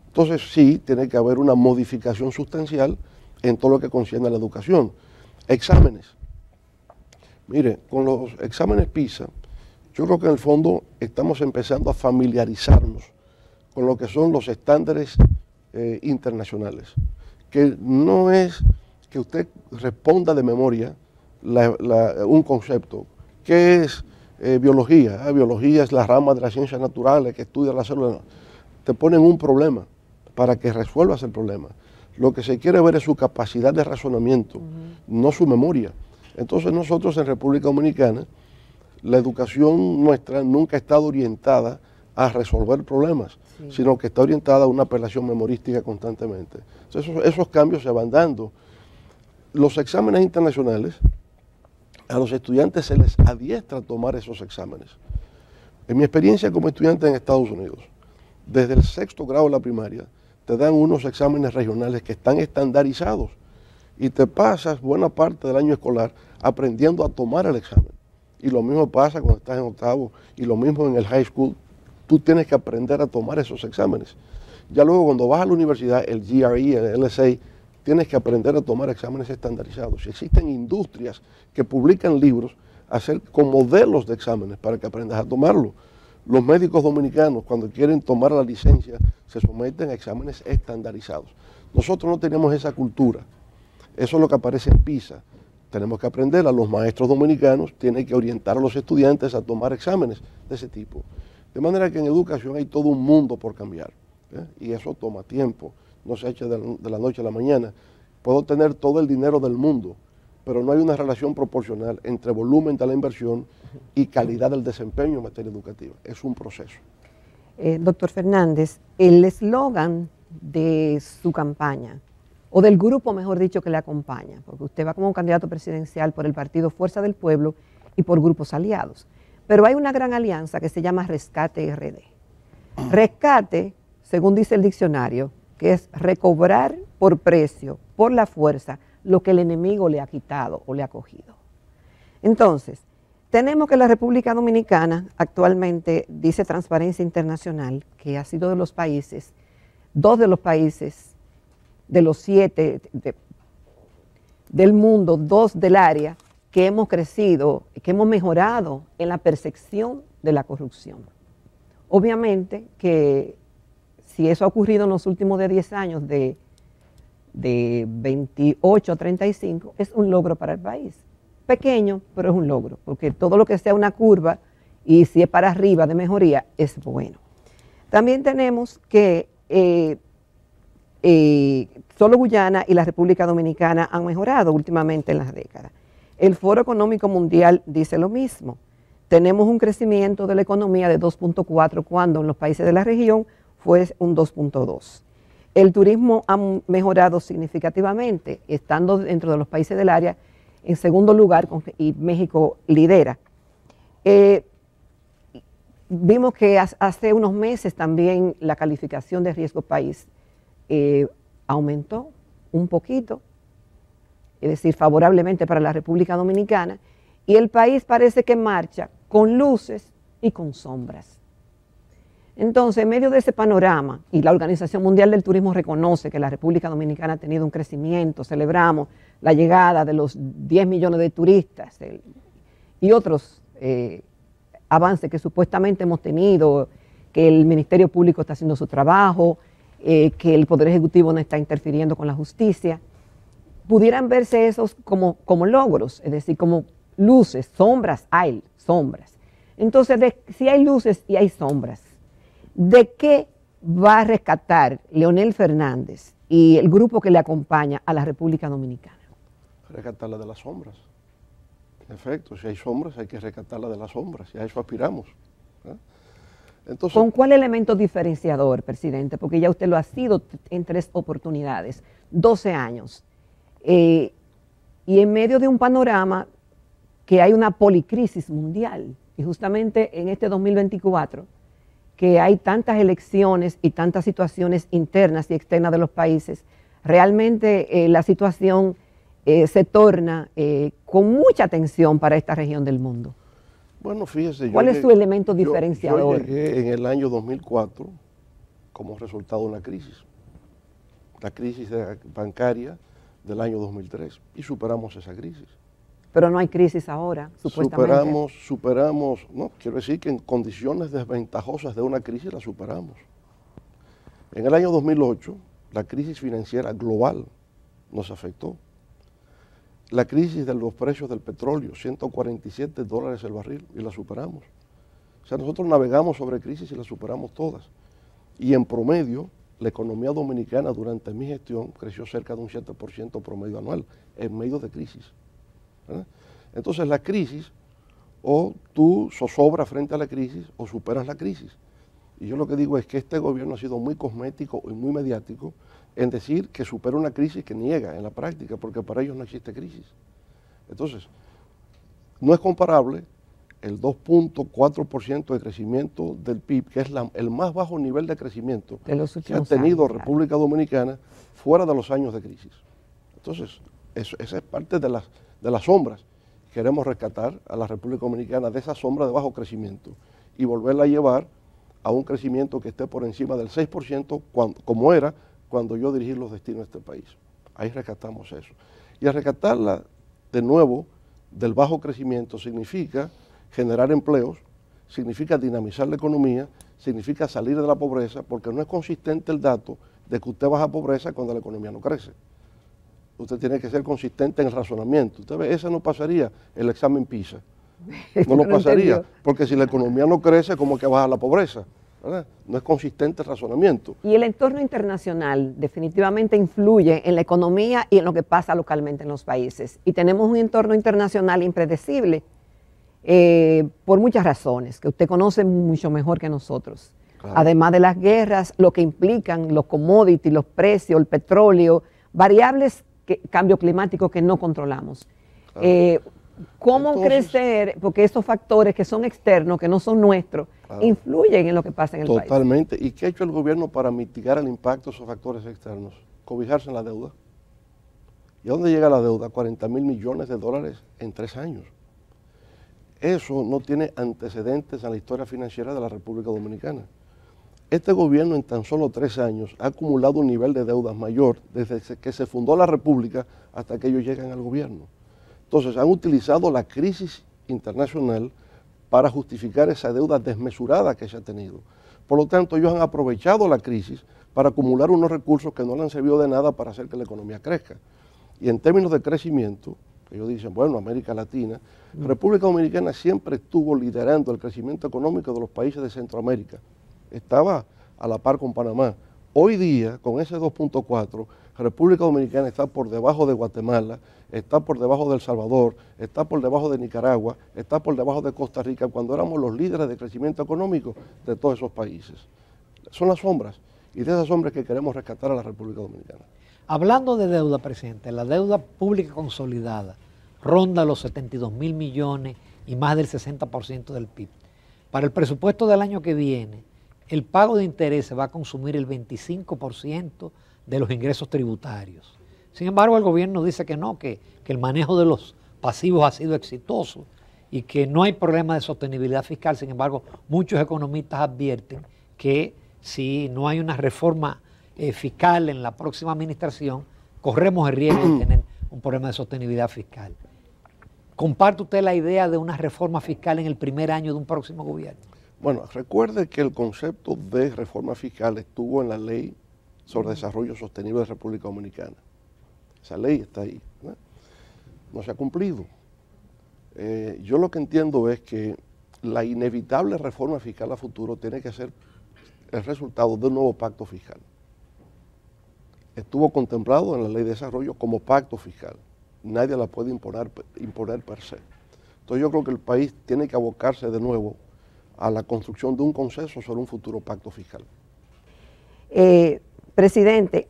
Entonces sí, tiene que haber una modificación sustancial en todo lo que concierne a la educación. Exámenes. Mire, con los exámenes PISA, yo creo que en el fondo estamos empezando a familiarizarnos con lo que son los estándares internacionales, que no es que usted responda de memoria un concepto. ¿Qué es biología? Biología es la rama de las ciencias naturales que estudia la célula. Te ponen un problema para que resuelvas el problema. Lo que se quiere ver es su capacidad de razonamiento, no su memoria. Entonces nosotros en República Dominicana, la educación nuestra nunca ha estado orientada a resolver problemas, sino que está orientada a una apelación memorística constantemente. Entonces esos cambios se van dando. Los exámenes internacionales, a los estudiantes se les adiestra a tomar esos exámenes. En mi experiencia como estudiante en Estados Unidos, desde el 6º grado de la primaria, te dan unos exámenes regionales que están estandarizados y te pasas buena parte del año escolar aprendiendo a tomar el examen. Y lo mismo pasa cuando estás en 8º y lo mismo en el high school. Tú tienes que aprender a tomar esos exámenes. Ya luego cuando vas a la universidad, el GRE, el LSA, tienes que aprender a tomar exámenes estandarizados. Existen industrias que publican libros con modelos de exámenes para que aprendas a tomarlo. Los médicos dominicanos, cuando quieren tomar la licencia, se someten a exámenes estandarizados. Nosotros no tenemos esa cultura. Eso es lo que aparece en PISA. Tenemos que aprender, a los maestros dominicanos tienen que orientar a los estudiantes a tomar exámenes de ese tipo. De manera que en educación hay todo un mundo por cambiar, y eso toma tiempo, no se echa de la noche a la mañana. Puedo tener todo el dinero del mundo, pero no hay una relación proporcional entre volumen de la inversión y calidad del desempeño en materia educativa. Es un proceso. Doctor Fernández, el eslogan de su campaña, o del grupo, mejor dicho, que le acompaña, porque usted va como candidato presidencial por el partido Fuerza del Pueblo y por grupos aliados, pero hay una gran alianza que se llama Rescate RD. Rescate, según dice el diccionario, que es recobrar por precio, por la fuerza, lo que el enemigo le ha quitado o le ha cogido. Entonces, tenemos que la República Dominicana actualmente, dice Transparencia Internacional, que ha sido de los países, 2 de los países de los 7 del mundo, 2 del área, que hemos crecido, que hemos mejorado en la percepción de la corrupción. Obviamente que si eso ha ocurrido en los últimos 10 años, de 28 a 35, es un logro para el país. Pequeño, pero es un logro, porque todo lo que sea una curva, y si es para arriba de mejoría, es bueno. También tenemos que solo Guyana y la República Dominicana han mejorado últimamente en las décadas. El Foro Económico Mundial dice lo mismo. Tenemos un crecimiento de la economía de 2.4 cuando en los países de la región fue un 2.2. El turismo ha mejorado significativamente, estando dentro de los países del área en segundo lugar y México lidera. Vimos que hace unos meses también la calificación de riesgo país aumentó un poquito, es decir, favorablemente para la República Dominicana, y el país parece que marcha con luces y con sombras. Entonces, en medio de ese panorama, y la Organización Mundial del Turismo reconoce que la República Dominicana ha tenido un crecimiento, celebramos la llegada de los 10 millones de turistas y otros avances que supuestamente hemos tenido, que el Ministerio Público está haciendo su trabajo, que el Poder Ejecutivo no está interfiriendo con la justicia, pudieran verse esos como logros, es decir, como luces, sombras, hay sombras. Entonces, si hay luces y hay sombras, ¿de qué va a rescatar Leonel Fernández y el grupo que le acompaña a la República Dominicana? Rescatarla de las sombras. En efecto, si hay sombras, hay que rescatarla de las sombras, y a eso aspiramos. Entonces, ¿con cuál elemento diferenciador, presidente? Porque ya usted lo ha sido en 3 oportunidades, 12 años. Y en medio de un panorama que hay una policrisis mundial, y justamente en este 2024, que hay tantas elecciones y tantas situaciones internas y externas de los países, realmente la situación se torna con mucha tensión para esta región del mundo. bueno, fíjese, ¿Cuál es su elemento diferenciador? Yo llegué en el año 2004 como resultado de una crisis, la crisis bancaria del año 2003, y superamos esa crisis. Pero no hay crisis ahora, supuestamente. Superamos, no, quiero decir que en condiciones desventajosas de una crisis la superamos. En el año 2008, la crisis financiera global nos afectó. La crisis de los precios del petróleo, $147 el barril, y la superamos. O sea, nosotros navegamos sobre crisis y la superamos todas. Y en promedio, la economía dominicana durante mi gestión creció cerca de un 7% promedio anual, en medio de crisis. ¿Verdad? Entonces la crisis, o tú zozobras frente a la crisis o superas la crisis. Y yo lo que digo es que este gobierno ha sido muy cosmético y muy mediático en decir que supera una crisis que niega en la práctica, porque para ellos no existe crisis. Entonces, no es comparable el 2.4% de crecimiento del PIB, que es el más bajo nivel de crecimiento que ha tenido República Dominicana fuera de los años de crisis. Entonces, esa es parte de las sombras. Queremos rescatar a la República Dominicana de esa sombra de bajo crecimiento y volverla a llevar a un crecimiento que esté por encima del 6%, como era cuando yo dirigí los destinos de este país. Ahí rescatamos eso. Y al rescatarla de nuevo del bajo crecimiento significa generar empleos, significa dinamizar la economía, significa salir de la pobreza, porque no es consistente el dato de que usted baja pobreza cuando la economía no crece. Usted tiene que ser consistente en el razonamiento. Usted ve, ese no pasaría el examen PISA. No lo pasaría, porque si la economía no crece, ¿cómo es que baja la pobreza? ¿Verdad? No es consistente el razonamiento. Y el entorno internacional definitivamente influye en la economía y en lo que pasa localmente en los países. Y tenemos un entorno internacional impredecible por muchas razones, que usted conoce mucho mejor que nosotros. Claro. Además de las guerras, lo que implican los commodities, los precios, el petróleo, variables, cambio climático que no controlamos. Claro. ¿Cómo crecer? Porque esos factores que son externos, que no son nuestros, claro, influyen en lo que pasa en el país. Totalmente. ¿Y qué ha hecho el gobierno para mitigar el impacto de esos factores externos? Cobijarse en la deuda. ¿Y a dónde llega la deuda? 40.000 millones de dólares en 3 años. Eso no tiene antecedentes en la historia financiera de la República Dominicana. Este gobierno en tan solo 3 años ha acumulado un nivel de deudas mayor desde que se fundó la República hasta que ellos llegan al gobierno. Entonces han utilizado la crisis internacional para justificar esa deuda desmesurada que se ha tenido. Por lo tanto, ellos han aprovechado la crisis para acumular unos recursos que no le han servido de nada para hacer que la economía crezca. Y en términos de crecimiento, ellos dicen, bueno, América Latina, República Dominicana siempre estuvo liderando el crecimiento económico de los países de Centroamérica. Estaba a la par con Panamá. Hoy día, con ese 2.4, República Dominicana está por debajo de Guatemala, está por debajo de El Salvador, está por debajo de Nicaragua, está por debajo de Costa Rica, cuando éramos los líderes de crecimiento económico de todos esos países. Son las sombras, y de esas sombras que queremos rescatar a la República Dominicana. Hablando de deuda, presidente, la deuda pública consolidada ronda los 72.000 millones y más del 60% del PIB. Para el presupuesto del año que viene, el pago de intereses va a consumir el 25% de los ingresos tributarios. Sin embargo, el gobierno dice que no, que el manejo de los pasivos ha sido exitoso y que no hay problema de sostenibilidad fiscal. Sin embargo, muchos economistas advierten que si no hay una reforma fiscal en la próxima administración, corremos el riesgo de tener un problema de sostenibilidad fiscal. ¿Comparte usted la idea de una reforma fiscal en el primer año de un próximo gobierno? Bueno, recuerde que el concepto de reforma fiscal estuvo en la Ley sobre Desarrollo Sostenible de República Dominicana. Esa ley está ahí, ¿no? No se ha cumplido. Yo lo que entiendo es que la inevitable reforma fiscal a futuro tiene que ser el resultado de un nuevo pacto fiscal. Estuvo contemplado en la Ley de Desarrollo como pacto fiscal. Nadie la puede imponer per se. Entonces yo creo que el país tiene que abocarse de nuevo a la construcción de un consenso sobre un futuro pacto fiscal. Presidente,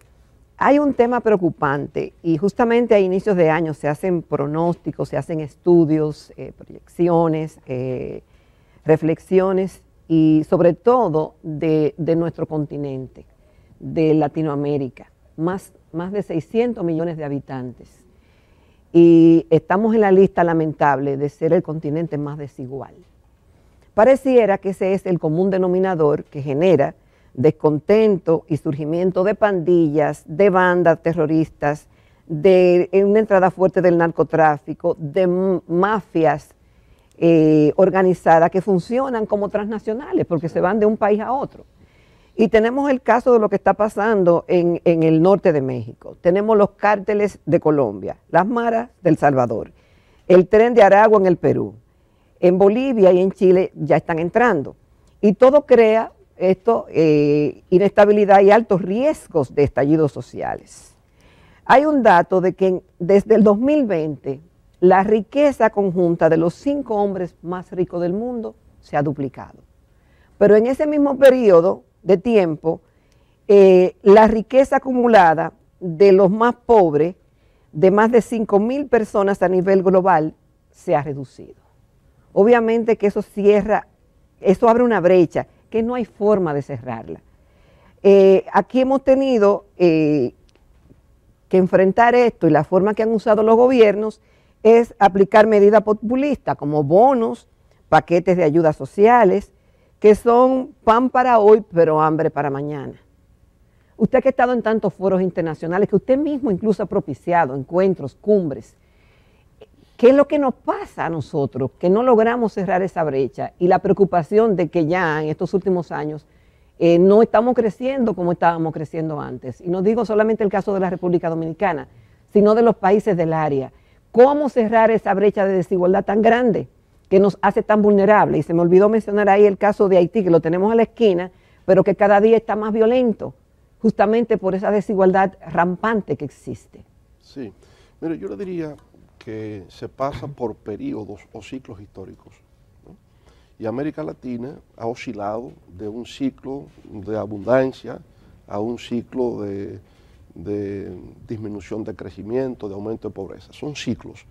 hay un tema preocupante y justamente a inicios de año se hacen pronósticos, se hacen estudios, proyecciones, reflexiones y sobre todo de nuestro continente, de Latinoamérica, más de 600 millones de habitantes. Y estamos en la lista lamentable de ser el continente más desigual. Pareciera que ese es el común denominador que genera descontento y surgimiento de pandillas, de bandas terroristas, de una entrada fuerte del narcotráfico, de mafias organizadas que funcionan como transnacionales porque se van de un país a otro. Y tenemos el caso de lo que está pasando en el norte de México. Tenemos los cárteles de Colombia, las maras del Salvador, el tren de Aragua en el Perú. En Bolivia y en Chile ya están entrando. Y todo crea inestabilidad y altos riesgos de estallidos sociales. Hay un dato de que desde el 2020 la riqueza conjunta de los 5 hombres más ricos del mundo se ha duplicado. Pero en ese mismo periodo de tiempo, la riqueza acumulada de los más pobres, de más de 5.000 personas a nivel global, se ha reducido. Obviamente que eso abre una brecha que no hay forma de cerrarla. Aquí hemos tenido que enfrentar esto y la forma que han usado los gobiernos es aplicar medidas populistas como bonos, paquetes de ayudas sociales, que son pan para hoy, pero hambre para mañana. Usted que ha estado en tantos foros internacionales, que usted mismo incluso ha propiciado encuentros, cumbres, ¿qué es lo que nos pasa a nosotros? Que no logramos cerrar esa brecha y la preocupación de que ya en estos últimos años no estamos creciendo como estábamos creciendo antes. Y no digo solamente el caso de la República Dominicana, sino de los países del área. ¿Cómo cerrar esa brecha de desigualdad tan grande que nos hace tan vulnerables? Y se me olvidó mencionar ahí el caso de Haití, que lo tenemos a la esquina, pero que cada día está más violento, justamente por esa desigualdad rampante que existe. Sí, mire, yo le diría que se pasa por periodos o ciclos históricos, ¿no? Y América Latina ha oscilado de un ciclo de abundancia a un ciclo de disminución de crecimiento, de aumento de pobreza. Son ciclos.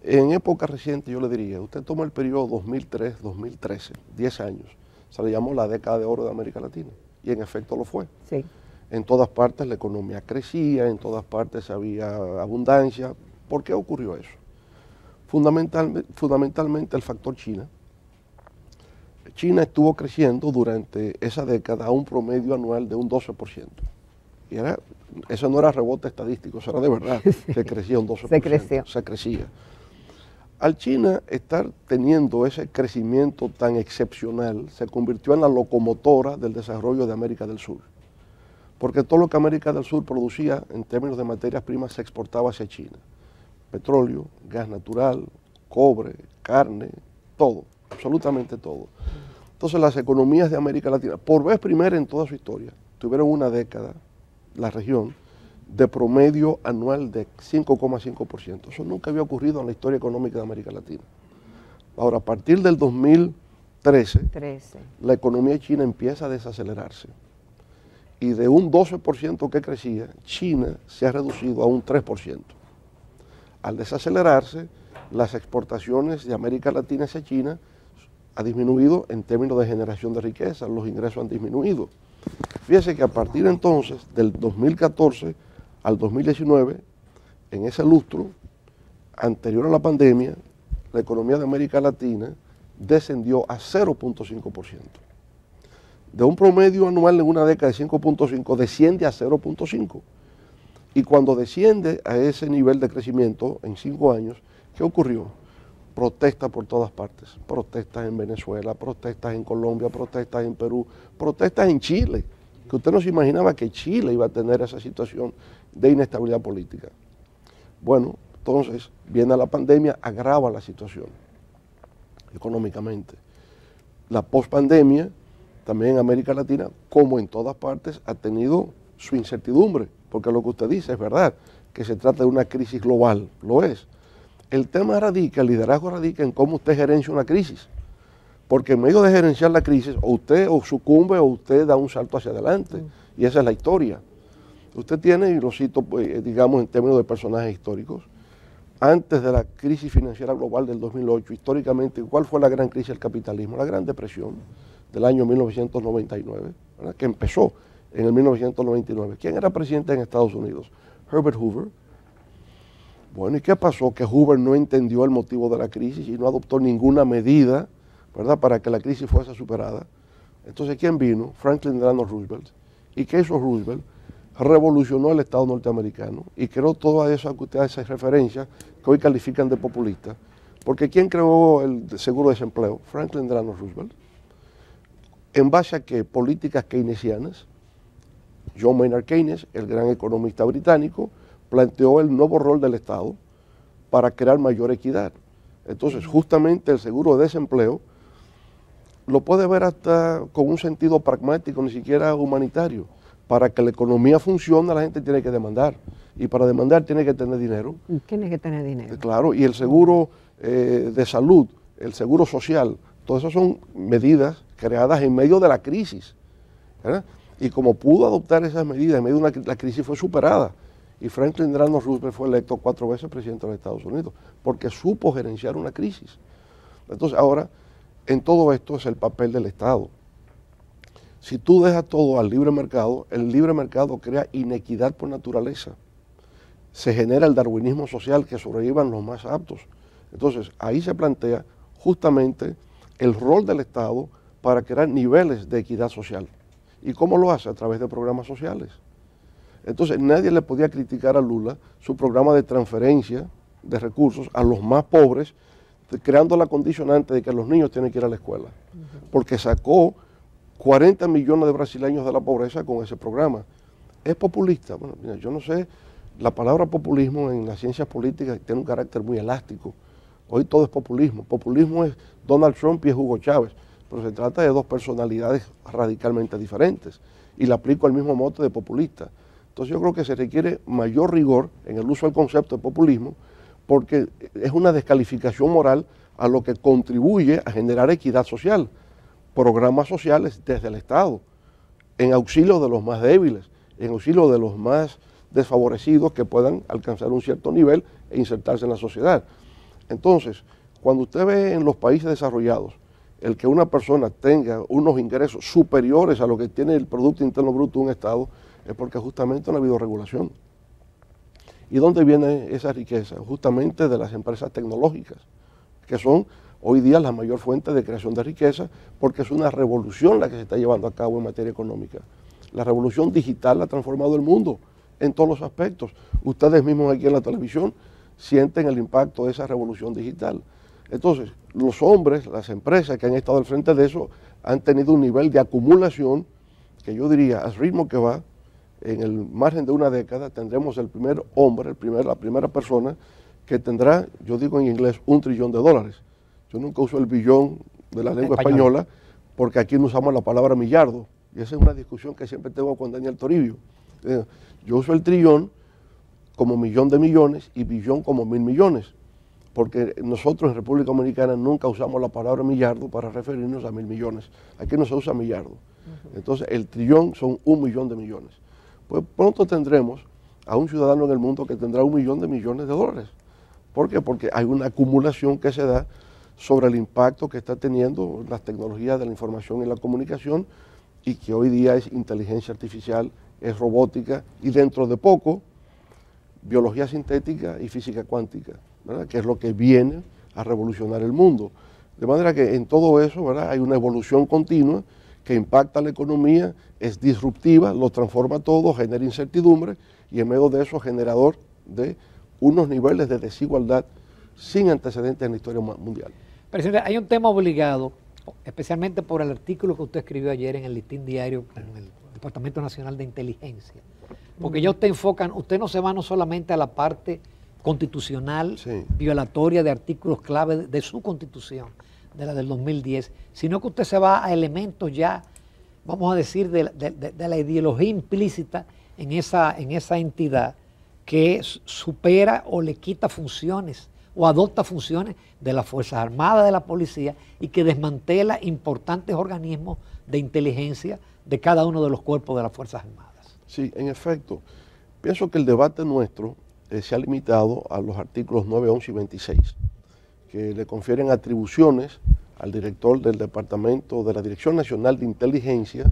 En época reciente yo le diría, usted toma el periodo 2003-2013, 10 años, se le llamó la década de oro de América Latina, y en efecto lo fue. Sí. En todas partes la economía crecía, en todas partes había abundancia. ¿Por qué ocurrió eso? Fundamentalmente el factor China. China estuvo creciendo durante esa década a un promedio anual de un 12%. Y eso no era rebote estadístico, eso era de verdad, que crecía un 12%. Se creció. Se crecía. Al China estar teniendo ese crecimiento tan excepcional, se convirtió en la locomotora del desarrollo de América del Sur. Porque todo lo que América del Sur producía en términos de materias primas se exportaba hacia China. Petróleo, gas natural, cobre, carne, todo, absolutamente todo. Entonces las economías de América Latina, por vez primera en toda su historia, tuvieron una década, la región, de promedio anual de 5,5%. Eso nunca había ocurrido en la historia económica de América Latina. Ahora, a partir del 2013, la economía china empieza a desacelerarse. Y de un 12% que crecía, China se ha reducido a un 3%. Al desacelerarse, las exportaciones de América Latina hacia China ha disminuido en términos de generación de riqueza, los ingresos han disminuido. Fíjese que a partir entonces, del 2014 al 2019, en ese lustro anterior a la pandemia, la economía de América Latina descendió a 0,5%. de un promedio anual en una década de 5.5 desciende a 0.5. Y cuando desciende a ese nivel de crecimiento en 5 años, ¿qué ocurrió? Protestas por todas partes, protestas en Venezuela, protestas en Colombia, protestas en Perú, protestas en Chile, que usted no se imaginaba que Chile iba a tener esa situación de inestabilidad política. Bueno, entonces viene la pandemia, agrava la situación económicamente. La pospandemia, también en América Latina, como en todas partes, ha tenido su incertidumbre, porque lo que usted dice es verdad, que se trata de una crisis global, lo es. El tema radica, el liderazgo radica en cómo usted gerencia una crisis, porque en medio de gerenciar la crisis, o usted o sucumbe o usted da un salto hacia adelante, y esa es la historia. Usted tiene, y lo cito, digamos, en términos de personajes históricos, antes de la crisis financiera global del 2008, históricamente, ¿cuál fue la gran crisis del capitalismo? La Gran Depresión del año 1999, ¿verdad?, que empezó en el 1999. ¿Quién era presidente en Estados Unidos? Herbert Hoover. Bueno, ¿y qué pasó? Que Hoover no entendió el motivo de la crisis y no adoptó ninguna medida, ¿verdad?, para que la crisis fuese superada. Entonces, ¿quién vino? Franklin Delano Roosevelt. ¿Y qué hizo Roosevelt? Revolucionó el Estado norteamericano y creó todas esas que ustedes hacen referencia, que hoy califican de populistas. Porque ¿quién creó el seguro de desempleo? Franklin Delano Roosevelt. ¿En base a qué? Políticas keynesianas. John Maynard Keynes, el gran economista británico, planteó el nuevo rol del Estado para crear mayor equidad. Entonces, justamente el seguro de desempleo lo puede ver hasta con un sentido pragmático, ni siquiera humanitario. Para que la economía funcione, la gente tiene que demandar. Y para demandar tiene que tener dinero. Tiene que tener dinero. Claro, y el seguro de salud, el seguro social, todas esas son medidas creadas en medio de la crisis, ¿verdad? Y como pudo adoptar esas medidas en medio de la crisis, fue superada. Y Franklin Delano Roosevelt fue electo 4 veces presidente de los Estados Unidos, porque supo gerenciar una crisis. Entonces ahora, en todo esto es el papel del Estado. Si tú dejas todo al libre mercado, el libre mercado crea inequidad por naturaleza. Se genera el darwinismo social, que sobrevivan los más aptos. Entonces ahí se plantea justamente el rol del Estado para crear niveles de equidad social. ¿Y cómo lo hace? A través de programas sociales. Entonces nadie le podía criticar a Lula su programa de transferencia de recursos a los más pobres, creando la condicionante de que los niños tienen que ir a la escuela, porque sacó 40 millones de brasileños de la pobreza con ese programa. ¿Es populista? Bueno, mira, yo no sé, la palabra populismo en las ciencias políticas tiene un carácter muy elástico. Hoy todo es populismo. Populismo es Donald Trump y es Hugo Chávez, pero se trata de dos personalidades radicalmente diferentes, y le aplico el mismo mote de populista. Entonces yo creo que se requiere mayor rigor en el uso del concepto de populismo, porque es una descalificación moral a lo que contribuye a generar equidad social. Programas sociales desde el Estado, en auxilio de los más débiles, en auxilio de los más desfavorecidos que puedan alcanzar un cierto nivel e insertarse en la sociedad. Entonces, cuando usted ve en los países desarrollados el que una persona tenga unos ingresos superiores a lo que tiene el Producto Interno Bruto de un Estado, es porque justamente no ha habido regulación. ¿Y dónde viene esa riqueza? Justamente de las empresas tecnológicas, que son hoy día la mayor fuente de creación de riqueza, porque es una revolución la que se está llevando a cabo en materia económica. La revolución digital ha transformado el mundo en todos los aspectos. Ustedes mismos aquí en la televisión sienten el impacto de esa revolución digital. Entonces, los hombres, las empresas que han estado al frente de eso, han tenido un nivel de acumulación que yo diría, al ritmo que va, en el margen de una década, tendremos el primer hombre, la primera persona que tendrá, yo digo en inglés, $1 trillón. Yo nunca uso el billón de la lengua española, porque aquí no usamos la palabra millardo, y esa es una discusión que siempre tengo con Daniel Toribio. Yo uso el trillón como millón de millones y billón como 1.000 millones, porque nosotros en República Dominicana nunca usamos la palabra millardo para referirnos a 1.000 millones. Aquí no se usa millardo. Entonces el trillón son 1 millón de millones. Pues pronto tendremos a un ciudadano en el mundo que tendrá 1 millón de millones de dólares. ¿Por qué? Porque hay una acumulación que se da sobre el impacto que está teniendo las tecnologías de la información y la comunicación, y que hoy día es inteligencia artificial, es robótica, y dentro de poco, biología sintética y física cuántica, ¿verdad?, que es lo que viene a revolucionar el mundo. De manera que en todo eso, ¿verdad?, hay una evolución continua que impacta la economía, es disruptiva, lo transforma todo, genera incertidumbre y en medio de eso generador de unos niveles de desigualdad sin antecedentes en la historia mundial. Presidente, hay un tema obligado, especialmente por el artículo que usted escribió ayer en el Listín Diario con el Departamento Nacional de Inteligencia, porque ya usted no se va no solamente a la parte constitucional, sí, violatoria de artículos clave de su constitución, de la del 2010, sino que usted se va a elementos ya, vamos a decir, de la ideología implícita en esa entidad que supera o le quita funciones o adopta funciones de las Fuerzas Armadas, de la policía, y que desmantela importantes organismos de inteligencia de cada uno de los cuerpos de las Fuerzas Armadas. Sí, en efecto. Pienso que el debate nuestro se ha limitado a los artículos 9, 11 y 26, que le confieren atribuciones al director del Departamento de la Dirección Nacional de Inteligencia,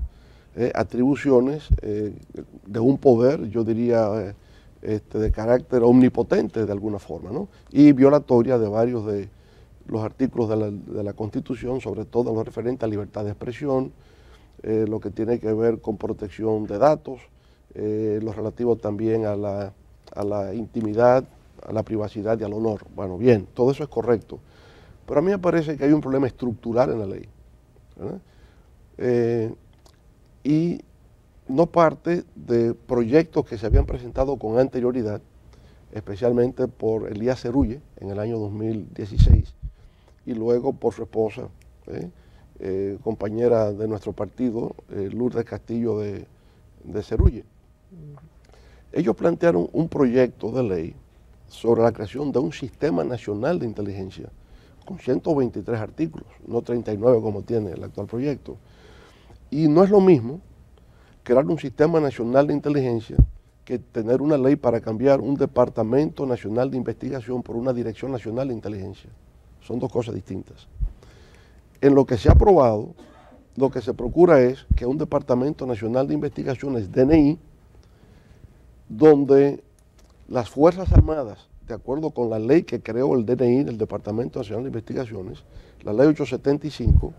atribuciones de un poder, yo diría, de carácter omnipotente de alguna forma, ¿no? Y violatoria de varios de los artículos de la Constitución, sobre todo lo referente a libertad de expresión, lo que tiene que ver con protección de datos, lo relativo también a la intimidad, a la privacidad y al honor. Bueno, bien, todo eso es correcto, pero a mí me parece que hay un problema estructural en la ley, ¿verdad? Y no parte de proyectos que se habían presentado con anterioridad, especialmente por Elías Cerulle en el año 2016 y luego por su esposa, compañera de nuestro partido, Lourdes Castillo de Cerulle. Ellos plantearon un proyecto de ley sobre la creación de un sistema nacional de inteligencia con 123 artículos, no 39 como tiene el actual proyecto. Y no es lo mismo crear un sistema nacional de inteligencia que tener una ley para cambiar un departamento nacional de investigación por una dirección nacional de inteligencia. Son dos cosas distintas. En lo que se ha aprobado, lo que se procura es que un departamento nacional de investigaciones, DNI, donde las Fuerzas Armadas, de acuerdo con la ley que creó el DNI, el Departamento Nacional de Investigaciones, la ley 875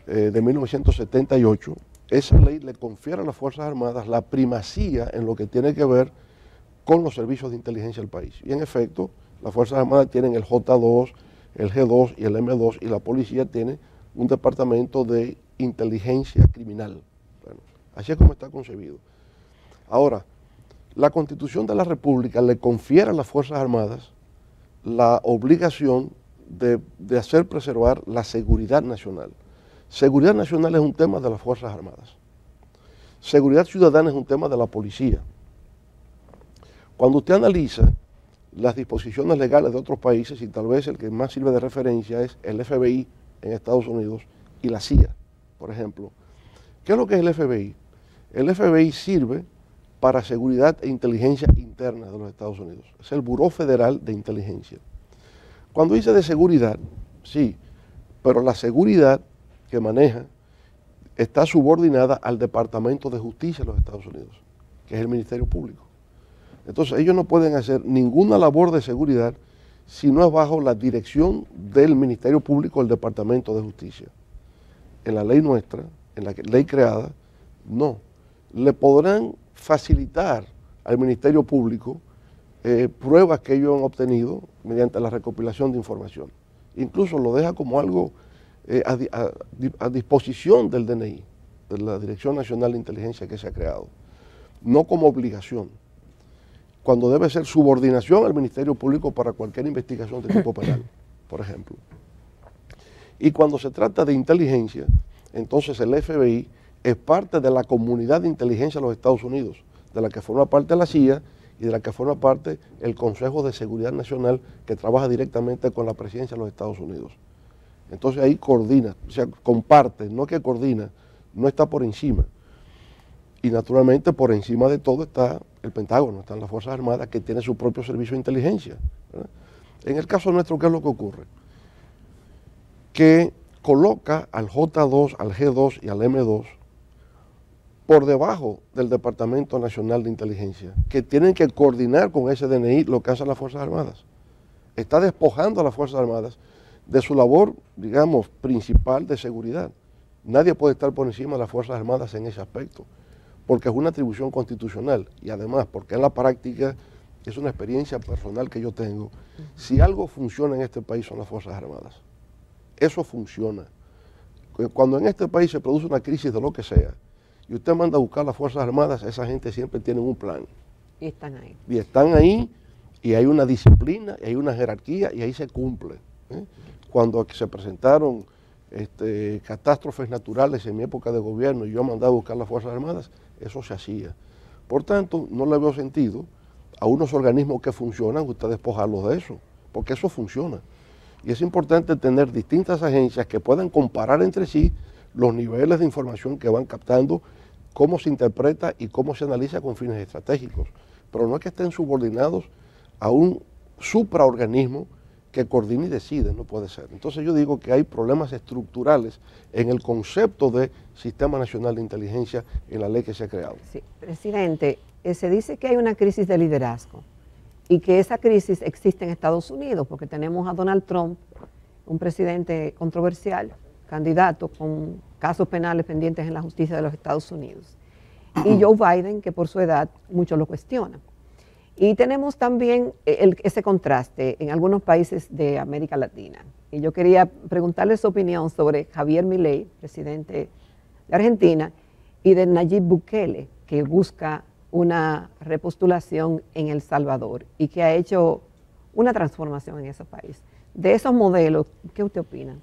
de 1978, esa ley le confiere a las Fuerzas Armadas la primacía en lo que tiene que ver con los servicios de inteligencia del país. Y en efecto, las Fuerzas Armadas tienen el J2, el G2 y el M2, y la policía tiene un departamento de inteligencia criminal. Bueno, así es como está concebido. Ahora, la Constitución de la República le confiere a las Fuerzas Armadas la obligación de hacer preservar la seguridad nacional. Seguridad nacional es un tema de las Fuerzas Armadas. Seguridad ciudadana es un tema de la policía. Cuando usted analiza las disposiciones legales de otros países, y tal vez el que más sirve de referencia es el FBI en Estados Unidos y la CIA, por ejemplo. ¿Qué es lo que es el FBI? El FBI sirve para seguridad e inteligencia interna de los Estados Unidos. Es el Buró Federal de Inteligencia. Cuando dice de seguridad, sí, pero la seguridad que maneja está subordinada al Departamento de Justicia de los Estados Unidos, que es el Ministerio Público. Entonces ellos no pueden hacer ninguna labor de seguridad si no es bajo la dirección del Ministerio Público, el Departamento de Justicia. En la ley nuestra, en la ley creada, no. Le podrán facilitar al Ministerio Público pruebas que ellos han obtenido mediante la recopilación de información. Incluso lo deja como algo a disposición del DNI, de la Dirección Nacional de Inteligencia que se ha creado, no como obligación, cuando debe ser subordinación al Ministerio Público para cualquier investigación de tipo penal, por ejemplo. Y cuando se trata de inteligencia, entonces el FBI es parte de la comunidad de inteligencia de los Estados Unidos, de la que forma parte la CIA y de la que forma parte el Consejo de Seguridad Nacional, que trabaja directamente con la presidencia de los Estados Unidos. Entonces ahí coordina, o sea, comparte, no que coordina, no está por encima. Y naturalmente por encima de todo está el Pentágono, están las Fuerzas Armadas, que tiene su propio servicio de inteligencia, ¿verdad? En el caso nuestro, ¿qué es lo que ocurre? Que coloca al J2, al G2 y al M2 por debajo del Departamento Nacional de Inteligencia, que tienen que coordinar con ese DNI lo que hacen las Fuerzas Armadas. Está despojando a las Fuerzas Armadas de su labor, digamos, principal de seguridad, Nadie puede estar por encima de las Fuerzas Armadas en ese aspecto, porque es una atribución constitucional y además porque en la práctica es una experiencia personal que yo tengo. Si algo funciona en este país son las Fuerzas Armadas. Eso funciona. Cuando en este país se produce una crisis de lo que sea y usted manda a buscar las Fuerzas Armadas, esa gente siempre tiene un plan. Y están ahí. Y están ahí y hay una disciplina, y hay una jerarquía y ahí se cumple. Cuando se presentaron catástrofes naturales en mi época de gobierno y yo mandaba a buscar las Fuerzas Armadas, eso se hacía. Por tanto, no le veo sentido a unos organismos que funcionan, usted despojarlos de eso, porque eso funciona. Y es importante tener distintas agencias que puedan comparar entre sí los niveles de información que van captando, cómo se interpreta y cómo se analiza con fines estratégicos. Pero no es que estén subordinados a un supraorganismo que coordine y decide, no puede ser. Entonces yo digo que hay problemas estructurales en el concepto de Sistema Nacional de Inteligencia en la ley que se ha creado. Sí, presidente, se dice que hay una crisis de liderazgo y que esa crisis existe en Estados Unidos porque tenemos a Donald Trump, un presidente controversial, candidato con casos penales pendientes en la justicia de los Estados Unidos, y Joe Biden, que por su edad muchos lo cuestionan. Y tenemos también ese contraste en algunos países de América Latina. Y yo quería preguntarle su opinión sobre Javier Milei, presidente de Argentina, y de Nayib Bukele, que busca una repostulación en El Salvador y que ha hecho una transformación en ese país. De esos modelos, ¿qué usted opina?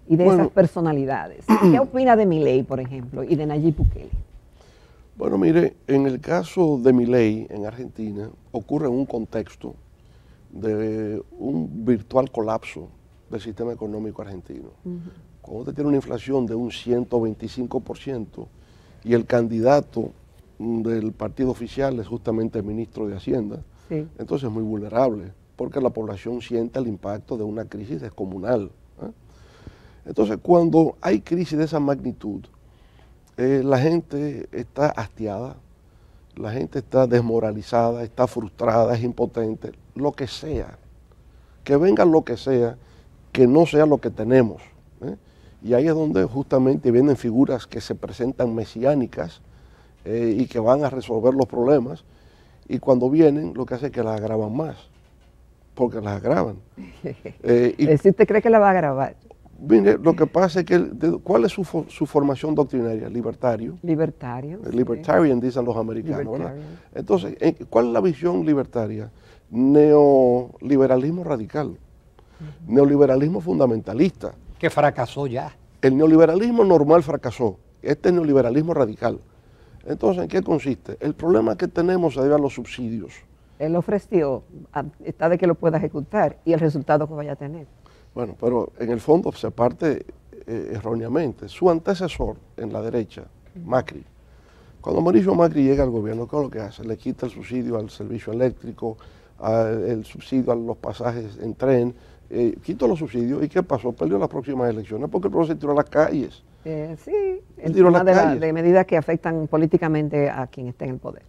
Y de esas personalidades. ¿Qué opina de Milei, por ejemplo, y de Nayib Bukele? Bueno, mire, en el caso de Milei en Argentina ocurre en un contexto de un virtual colapso del sistema económico argentino. Cuando usted tiene una inflación de un 125% y el candidato del partido oficial es justamente el ministro de Hacienda, entonces es muy vulnerable porque la población siente el impacto de una crisis descomunal. Entonces, cuando hay crisis de esa magnitud, la gente está hastiada, la gente está desmoralizada, está frustrada, es impotente, lo que sea, que venga lo que sea, que no sea lo que tenemos. Y ahí es donde justamente vienen figuras que se presentan mesiánicas y que van a resolver los problemas, y cuando vienen lo que hace es que las agravan más, porque las agravan. ¿Si usted cree que la va a agravar? Mire, lo que pasa es que, ¿cuál es su formación doctrinaria? Libertario. Libertario. Libertarian, dicen los americanos, ¿verdad? Entonces, ¿cuál es la visión libertaria? Neoliberalismo radical, neoliberalismo fundamentalista. Que fracasó ya. El neoliberalismo normal fracasó, este es neoliberalismo radical. Entonces, ¿en qué consiste? El problema que tenemos se debe a los subsidios. Él ofreció, está de que lo pueda ejecutar y el resultado que vaya a tener. Bueno, pero en el fondo se parte erróneamente. Su antecesor en la derecha, Macri, cuando Mauricio Macri llega al gobierno, ¿qué es lo que hace? Le quita el subsidio al servicio eléctrico, el subsidio a los pasajes en tren, quitó los subsidios. ¿Y qué pasó? Perdió las próximas elecciones porque el pueblo se tiró a las calles. Sí, de medidas que afectan políticamente a quien esté en el poder.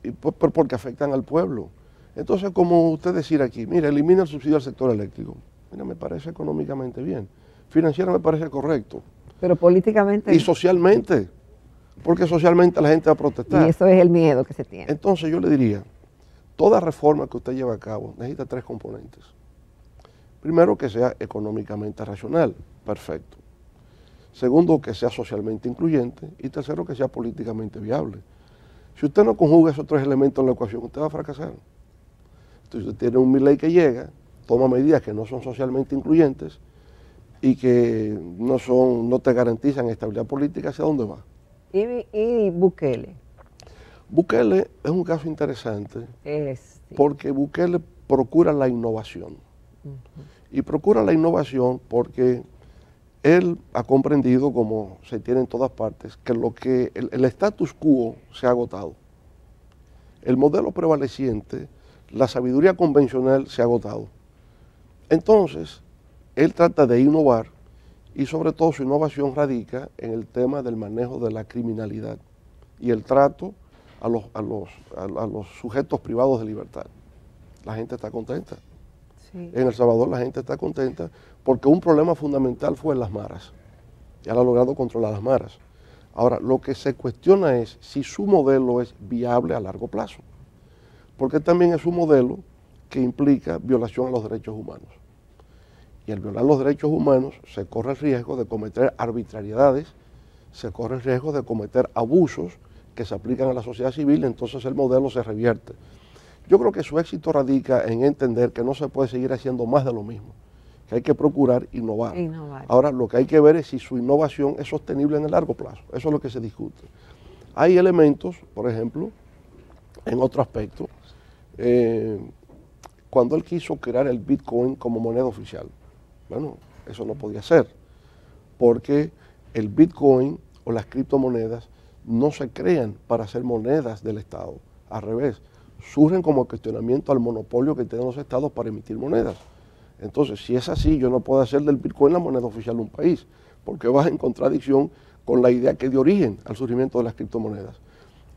Pero porque afectan al pueblo. Entonces, como usted decir aquí, mira, elimina el subsidio al sector eléctrico. Mira, me parece económicamente bien. Financiera me parece correcto. Pero políticamente... Y socialmente, porque socialmente la gente va a protestar. Y eso es el miedo que se tiene. Entonces yo le diría, toda reforma que usted lleva a cabo necesita tres componentes. Primero, que sea económicamente racional, perfecto. Segundo, que sea socialmente incluyente. Y tercero, que sea políticamente viable. Si usted no conjuga esos tres elementos en la ecuación, usted va a fracasar. Entonces usted tiene un Milei que llega, toma medidas que no son socialmente incluyentes y que no te garantizan estabilidad política, ¿hacia dónde va? ¿Y Bukele? Bukele es un caso interesante porque Bukele procura la innovación. Y procura la innovación porque él ha comprendido, como se tiene en todas partes, que el status quo se ha agotado. El modelo prevaleciente, la sabiduría convencional se ha agotado. Entonces, él trata de innovar y sobre todo su innovación radica en el tema del manejo de la criminalidad y el trato a los sujetos privados de libertad. La gente está contenta. Sí. En El Salvador la gente está contenta porque un problema fundamental fue las maras. y él ha logrado controlar las maras. Ahora, lo que se cuestiona es si su modelo es viable a largo plazo, porque también es un modelo que implica violación a los derechos humanos. Y al violar los derechos humanos se corre el riesgo de cometer arbitrariedades, se corre el riesgo de cometer abusos que se aplican a la sociedad civil, entonces el modelo se revierte. Yo creo que su éxito radica en entender que no se puede seguir haciendo más de lo mismo, que hay que procurar innovar. Ahora, lo que hay que ver es si su innovación es sostenible en el largo plazo. Eso es lo que se discute. Hay elementos, por ejemplo, en otro aspecto, cuando él quiso crear el Bitcoin como moneda oficial, bueno, eso no podía ser, porque el Bitcoin o las criptomonedas no se crean para ser monedas del Estado, al revés, surgen como cuestionamiento al monopolio que tienen los estados para emitir monedas. Entonces, si es así, yo no puedo hacer del Bitcoin la moneda oficial de un país, porque va en contradicción con la idea que dio origen al surgimiento de las criptomonedas.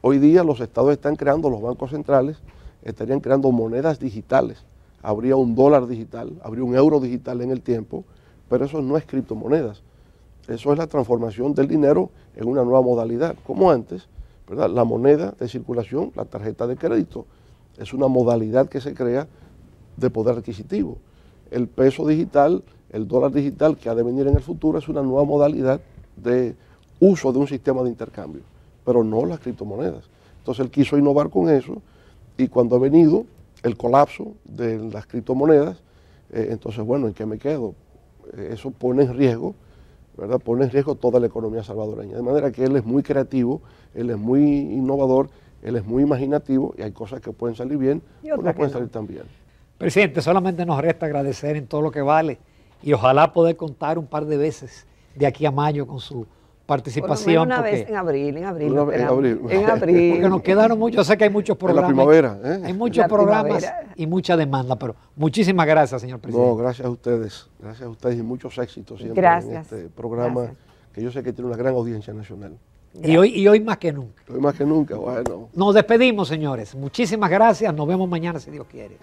Hoy día los estados están creando, los bancos centrales estarían creando monedas digitales. Habría un dólar digital, habría un euro digital en el tiempo, pero eso no es criptomonedas. Eso es la transformación del dinero en una nueva modalidad, como antes, ¿verdad? La moneda de circulación, la tarjeta de crédito, es una modalidad que se crea de poder adquisitivo. El peso digital, el dólar digital que ha de venir en el futuro es una nueva modalidad de uso de un sistema de intercambio, pero no las criptomonedas. Entonces él quiso innovar con eso y cuando ha venido el colapso de las criptomonedas, entonces bueno, ¿en qué me quedo? Eso pone en riesgo, ¿verdad? Pone en riesgo toda la economía salvadoreña. De manera que él es muy creativo, él es muy innovador, él es muy imaginativo y hay cosas que pueden salir bien o no pueden salir tan bien. Presidente, solamente nos resta agradecer en todo lo que vale y ojalá poder contar un par de veces de aquí a mayo con su participación. Una vez en abril. En abril. Porque nos quedaron muchos, yo sé que hay muchos programas. En la primavera. Hay muchos programas y mucha demanda, pero muchísimas gracias, señor presidente. No, gracias a ustedes y muchos éxitos siempre en este programa que yo sé que tiene una gran audiencia nacional. Y hoy más que nunca. Hoy más que nunca, bueno. Nos despedimos, señores. Muchísimas gracias, nos vemos mañana si Dios quiere.